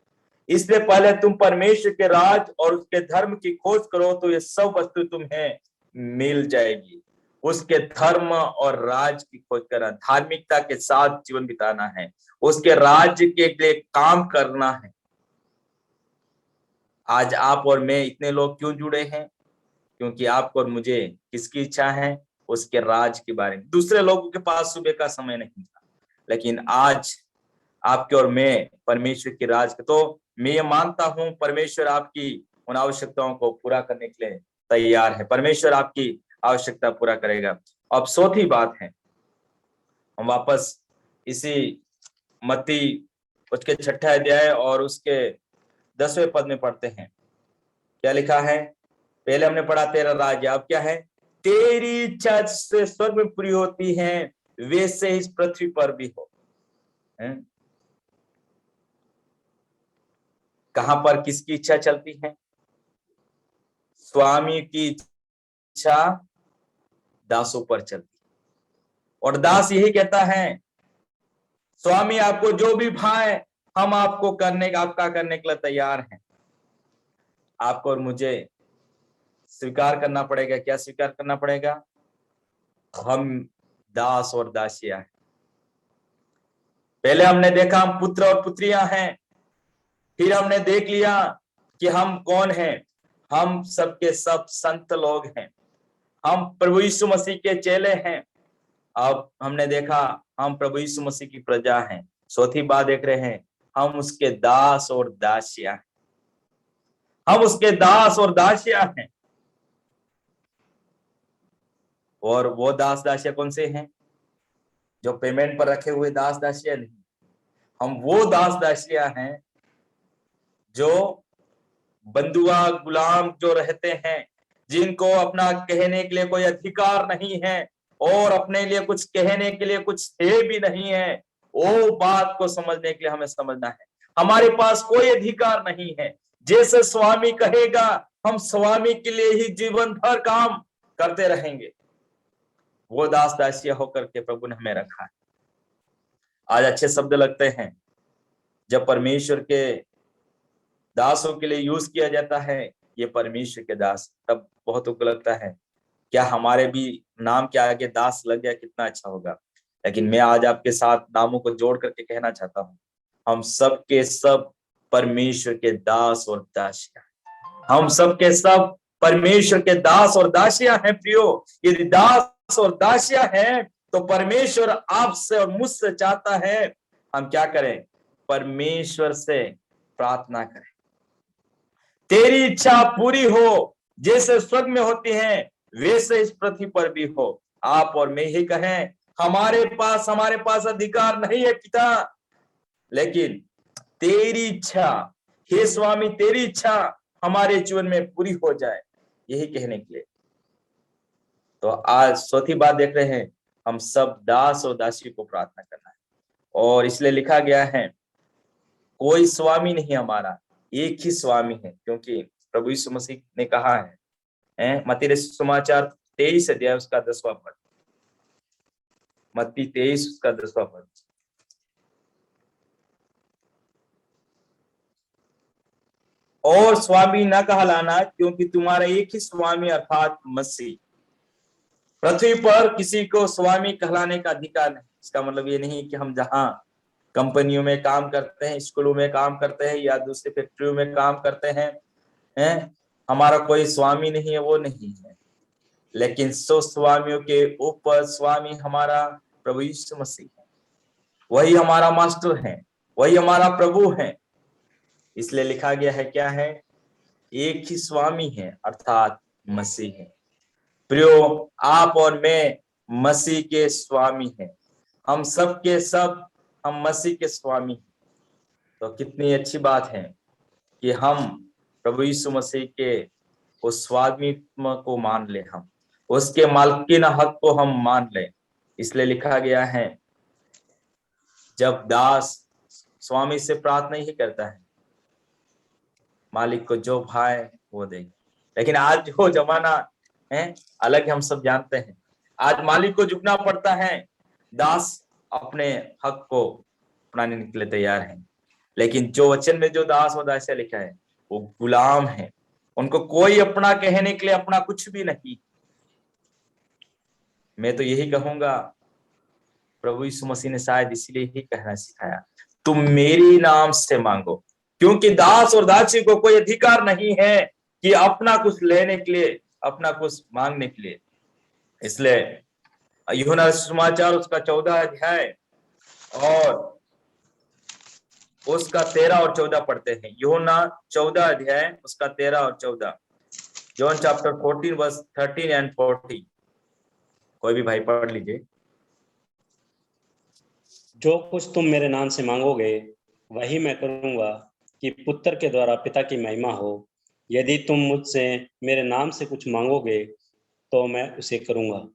इसलिए पहले तुम परमेश्वर के राज और उसके धर्म की खोज करो तो ये सब वस्तु तुम्हें मिल जाएगी। उसके धर्म और राज की खोज करना, धार्मिकता के साथ जीवन बिताना है, उसके राज्य के लिए काम करना है। आज आप और मैं इतने लोग क्यों जुड़े हैं? क्योंकि आपको और मुझे किसकी इच्छा है? उसके राज के बारे में। दूसरे लोगों के पास सुबह का समय नहीं था, लेकिन आज आपके और मैं परमेश्वर की राज। तो मैं ये मानता हूं परमेश्वर आपकी उन आवश्यकताओं को पूरा करने के लिए तैयार है। परमेश्वर आपकी आवश्यकता पूरा करेगा। अब चौथी बात है, हम वापस इसी मत्ती उसके 6 अध्याय और उसके 10वें पद में पढ़ते हैं, क्या लिखा है? पहले हमने पढ़ा तेरा राज्य, अब क्या है? तेरी इच्छा से स्वर्ग में पूरी होती है वैसे इस पृथ्वी पर भी हो। कहां पर किसकी इच्छा चलती है? स्वामी की इच्छा दासों पर चलती है, और दास यही कहता है, स्वामी आपको जो भी भाए हम आपको आपका करने के लिए तैयार हैं। आपको और मुझे स्वीकार करना पड़ेगा। क्या स्वीकार करना पड़ेगा? हम दास और दासियां हैं। पहले हमने देखा हम पुत्र और पुत्रियां हैं, फिर हमने देख लिया कि हम कौन हैं। हम सबके सब संत लोग हैं, हम प्रभु यीशु मसीह के चेले हैं। अब हमने देखा हम प्रभु यीशु मसीह की प्रजा हैं। चौथी बात देख रहे हैं, हम उसके दास और दासियां हैं। हम उसके दास और दासियां हैं। और वो दास दासियां कौन से हैं? जो पेमेंट पर रखे हुए दास दासियां नहीं, हम वो दास दासियां हैं जो बंधुआ गुलाम जो रहते हैं, जिनको अपना कहने के लिए कोई अधिकार नहीं है और अपने लिए कुछ कहने के लिए कुछ है भी नहीं है। वो बात को समझने के लिए हमें समझना है, हमारे पास कोई अधिकार नहीं है। जैसे स्वामी कहेगा हम स्वामी के लिए ही जीवन भर काम करते रहेंगे। वो दास दासिया होकर के प्रभु ने हमें रखा है। आज अच्छे शब्द लगते हैं जब परमेश्वर के दासों के लिए यूज किया जाता है, ये परमेश्वर के दास, तब बहुत को लगता है क्या हमारे भी नाम के आगे दास लग गया, कितना अच्छा होगा। लेकिन मैं आज आपके साथ नामों को जोड़ करके कहना चाहता हूँ, हम सब के सब परमेश्वर के दास और दासियां, हम सब के सब परमेश्वर के दास और दासियां हैं। प्रियो, यदि दास और दासियां हैं तो परमेश्वर आपसे और मुझसे चाहता है हम क्या करें? परमेश्वर से प्रार्थना करें, तेरी इच्छा पूरी हो जैसे स्वर्ग में होती है वैसे इस पृथ्वी पर भी हो। आप और मैं ही कहें, हमारे पास अधिकार नहीं है पिता, लेकिन तेरी इच्छा, हे स्वामी तेरी इच्छा हमारे जीवन में पूरी हो जाए, यही कहने के लिए। तो आज चौथी बात देख रहे हैं, हम सब दास और दासी को प्रार्थना करना है। और इसलिए लिखा गया है कोई स्वामी नहीं हमारा, एक ही स्वामी है, क्योंकि प्रभु यीशु मसीह ने कहा है मत्ती रचित सुसमाचार 23 अध्याय उसका 10वां पद, मत्ती 23 उसका 10वां पद, और स्वामी न कहलाना क्योंकि तुम्हारा एक ही स्वामी अर्थात मसीह। पृथ्वी पर किसी को स्वामी कहलाने का अधिकार नहीं। इसका मतलब ये नहीं कि हम जहां कंपनियों में काम करते हैं, स्कूलों में काम करते हैं या दूसरे फैक्ट्रियों में काम करते हैं, हमारा कोई स्वामी नहीं है, वो नहीं है। लेकिन सो स्वामियों के ऊपर स्वामी हमारा प्रभु यीशु मसीह है, वही हमारा मास्टर है, वही हमारा प्रभु है। इसलिए लिखा गया है क्या है? एक ही स्वामी है अर्थात मसीह है। प्रियो, आप और मैं मसीह के स्वामी हैं, हम सब के सब हम मसीह के स्वामी हैं। तो कितनी अच्छी बात है कि हम प्रभु यीशु मसीह के उस स्वामित्व को मान ले, हम उसके मालकिन हक को हम मान ले। इसलिए लिखा गया है जब दास स्वामी से प्रार्थना ही करता है, मालिक को जो भाए वो देगा। लेकिन आज जो जमाना है अलग, हम सब जानते हैं। आज मालिक को झुकना पड़ता है, दास अपने हक को अपनाने के लिए तैयार है। लेकिन जो वचन में जो दास और दासिया लिखा है वो गुलाम है, उनको कोई अपना कहने के लिए अपना कुछ भी नहीं। मैं तो यही कहूंगा, प्रभु यीशु मसीह ने शायद इसीलिए ही कहना सिखाया, तुम मेरी नाम से मांगो, क्योंकि दास और दासी को कोई अधिकार नहीं है कि अपना कुछ लेने के लिए, अपना कुछ मांगने के लिए। इसलिए यूहन्ना सुसमाचार उसका 14 अध्याय और उसका 13 और 14 पढ़ते हैं। यूहन्ना 14 अध्याय उसका 13 और 14, जॉन चैप्टर 14 वर्स 13 एंड 14। कोई भी भाई पढ़ लीजिए। जो कुछ तुम मेरे नाम से मांगोगे वही मैं करूंगा कि पुत्र के द्वारा पिता की महिमा हो। यदि तुम मुझसे मेरे नाम से कुछ मांगोगे तो मैं उसे करूंगा।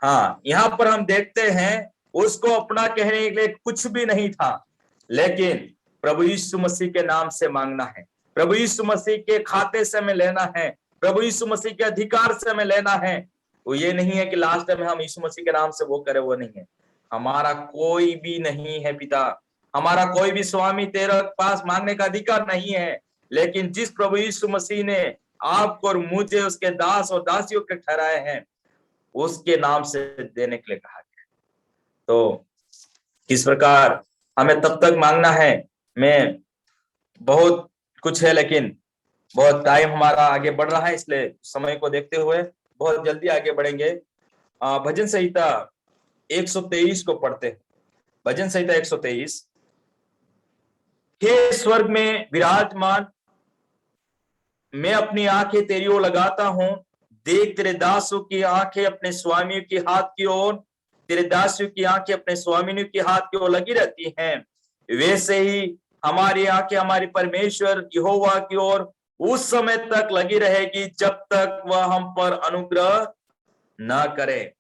हाँ, यहाँ पर हम देखते हैं उसको अपना कहने के लिए कुछ भी नहीं था, लेकिन प्रभु यीशु मसीह के नाम से मांगना है, प्रभु यीशु मसीह के खाते से हमें लेना है, प्रभु यीशु मसीह के अधिकार से हमें लेना है। वो ये नहीं है कि लास्ट में हम यीशु मसीह के नाम से वो करे, वो नहीं है। हमारा कोई भी नहीं है पिता, हमारा कोई भी स्वामी तेरे पास मांगने का अधिकार नहीं है, लेकिन जिस प्रभु यीशु मसीह ने आपको और मुझे उसके दास और दासियों के ठहराए हैं, उसके नाम से देने के लिए कहा गया। तो इस प्रकार हमें तब तक मांगना है। मैं बहुत कुछ है, लेकिन बहुत टाइम हमारा आगे बढ़ रहा है, इसलिए समय को देखते हुए बहुत जल्दी आगे बढ़ेंगे। भजन संहिता 123 को पढ़ते हैं। भजन संहिता 123। हे स्वर्ग में विराजमान, मैं अपनी आंखें तेरी ओर लगाता हूं। देख, तेरे दासों की आंखें अपने स्वामियों की हाथ की ओर, तेरे दासियों की आंखें अपने स्वामियों की हाथ की ओर लगी रहती हैं। वैसे ही हमारी आंखें हमारे परमेश्वर यहोवा की ओर उस समय तक लगी रहेगी जब तक वह हम पर अनुग्रह ना करे।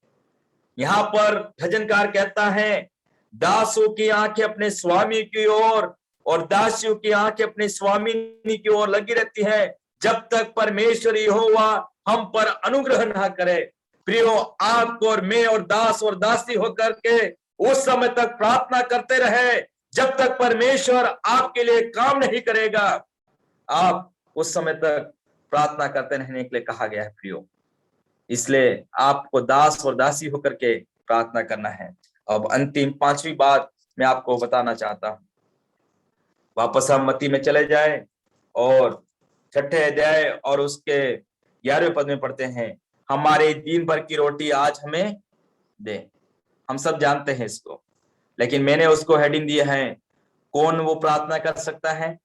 यहाँ पर भजनकार कहता है, दासों की आंखें अपने स्वामी की ओर और दासियों की आंखें अपने स्वामी की ओर लगी रहती हैं जब तक परमेश्वर यहोवा हम पर अनुग्रह ना करे। प्रियो, आपको और मैं और दास और दासी होकर के उस समय तक प्रार्थना करते रहे जब तक परमेश्वर आपके लिए काम नहीं करेगा। आप उस समय तक प्रार्थना करते रहने के लिए कहा गया है प्रियो, इसलिए आपको दास और दासी होकर के प्रार्थना करना है। अब अंतिम 5वीं बात मैं आपको बताना चाहता हूं। वापस हम मत्ती में चले जाए और 6ठे अध्याय और उसके 11वें पद में पढ़ते हैं, हमारे दिन भर की रोटी आज हमें दे। हम सब जानते हैं इसको, लेकिन मैंने उसको हेडिंग दिया है, कौन वो प्रार्थना कर सकता है,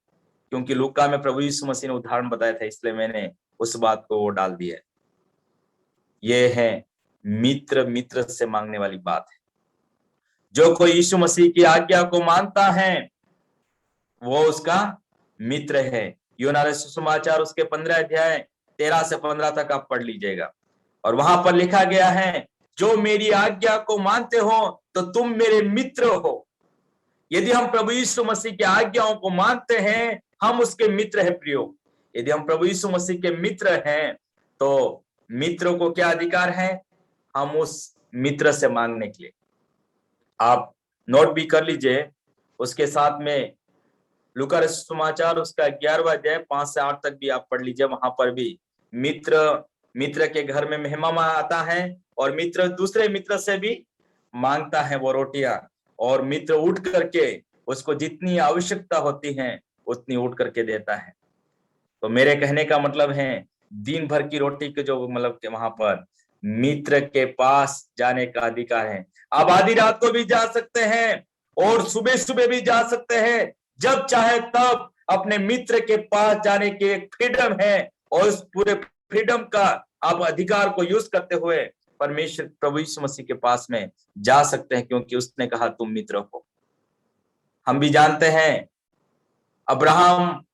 क्योंकि लूका में प्रभु यीशु मसीह ने उदाहरण बताया था, इसलिए मैंने उस बात को वो डाल दिया है। ये है मित्र मित्र से मांगने वाली बात है। जो कोई यीशु मसीह की आज्ञा को मानता है वो उसका मित्र है। यूहन्ना सुसमाचार उसके 15 अध्याय 13 से 15 तक आप पढ़ लीजिएगा, और वहां पर लिखा गया है, जो मेरी आज्ञा को मानते हो तो तुम मेरे मित्र हो। यदि हम प्रभु यीशु मसीह की आज्ञाओं को मानते हैं, हम उसके मित्र हैं प्रियो। यदि हम प्रभु यीशु मसीह के मित्र हैं तो मित्रों को क्या अधिकार है, हम उस मित्र से मांगने के लिए। आप नोट भी कर लीजिए, उसके साथ में लूका सुसमाचार उसका 11वां अध्याय 5 से 8 तक भी आप पढ़ लीजिए। वहां पर भी मित्र के घर में मेहमान आता है और मित्र दूसरे मित्र से भी मांगता है वो रोटियां, और मित्र उठ करके उसको जितनी आवश्यकता होती है उतनी उठ करके देता है। तो मेरे कहने का मतलब है, दिन भर की रोटी के जो मतलब के वहां पर मित्र के पास जाने का अधिकार है। आप आधी रात को भी जा सकते हैं और सुबह सुबह भी जा सकते हैं, जब चाहे तब अपने मित्र के पास जाने की एक फ्रीडम है, और उस पूरे फ्रीडम का आप अधिकार को यूज करते हुए परमेश्वर प्रभु यीशु मसीह के पास में जा सकते हैं, क्योंकि उसने कहा तुम मित्र हो। हम भी जानते हैं अब्राहम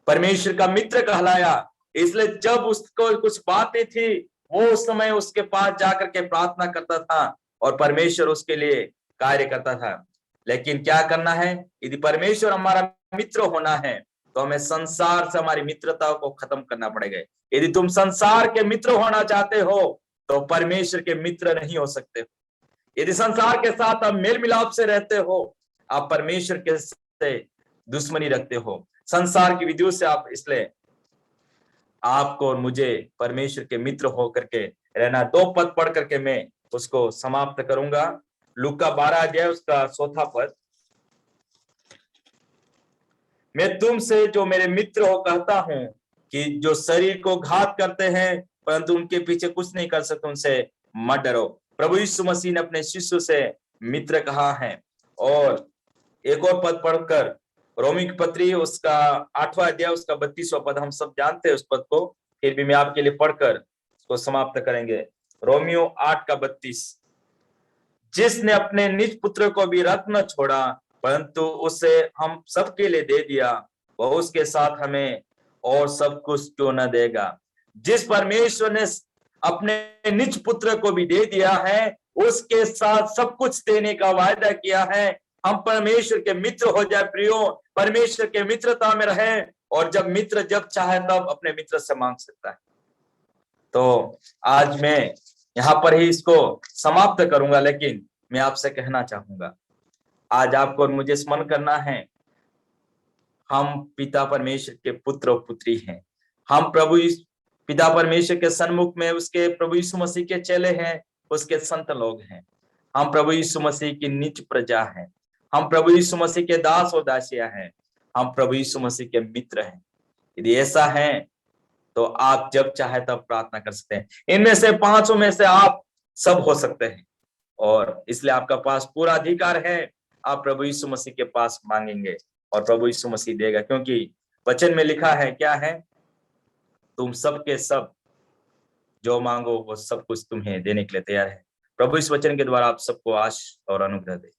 परमेश्वर का मित्र कहलाया, इसलिए जब उसको कुछ बातें थी वो उस समय उसके पास जाकर के प्रार्थना करता था और परमेश्वर उसके लिए कार्य करता था। लेकिन क्या करना है, यदि परमेश्वर हमारा मित्र होना है तो हमें संसार से हमारी मित्रता को खत्म करना पड़ेगा। यदि तुम संसार के मित्र होना चाहते हो तो परमेश्वर के मित्र नहीं हो सकते। यदि संसार के साथ आप मेल मिलाप से रहते हो, आप परमेश्वर के से दुश्मनी रखते हो, संसार की विधियों से आप, इसलिए आपको और मुझे परमेश्वर के मित्र होकर के रहना। 2 पद पढ़ करके मैं उसको समाप्त करूंगा। लूका 12 अध्याय उसका 4था पद, मैं तुमसे जो मेरे मित्र हो कहता हूं कि जो शरीर को घात करते हैं परंतु उनके पीछे कुछ नहीं कर सकते, उनसे मत डरो। प्रभु यीशु मसीह ने अपने शिष्य से मित्र कहा है। और एक और पद पढ़कर, रोमी की पत्री उसका 8वां अध्याय उसका 32वां पद, हम सब जानते हैं उस पद को, फिर भी मैं आपके लिए पढ़कर उसको समाप्त करेंगे। रोमियो 8 का 32, जिसने अपने निज पुत्र को भी रख न छोड़ा परंतु उसे हम सबके लिए दे दिया, वह उसके साथ हमें और सब कुछ क्यों न देगा। जिस परमेश्वर ने अपने निज पुत्र को भी दे दिया है, उसके साथ सब कुछ देने का वायदा किया है। हम परमेश्वर के मित्र हो जाए प्रियो, परमेश्वर के मित्रता में रहे, और जब मित्र जब चाहे तब अपने मित्र से मांग सकता है। तो आज मैं यहाँ पर ही इसको समाप्त करूंगा, लेकिन मैं आपसे कहना चाहूंगा, आज आपको और मुझे स्मरण करना है, हम पिता परमेश्वर के पुत्र और पुत्री हैं। हम पिता परमेश्वर के सन्मुख में उसके प्रभु यीशु मसीह के चेले हैं, उसके संत लोग हैं। हम प्रभु यीशु मसीह की निज प्रजा हैं। हम प्रभु यीशु मसीह के दास और दासियां हैं। हम प्रभु यीशु मसीह के मित्र हैं। यदि ऐसा है तो आप जब चाहे तब प्रार्थना कर सकते हैं। इनमें से 5 में से आप सब हो सकते हैं, और इसलिए आपका पास पूरा अधिकार है। आप प्रभु यीशु मसीह के पास मांगेंगे और प्रभु यीशु मसीह देगा, क्योंकि वचन में लिखा है, क्या है, तुम सबके सब जो मांगो वो सब कुछ तुम्हें देने के लिए तैयार है। प्रभु इस वचन के द्वारा आप सबको आशीष और अनुग्रह दे।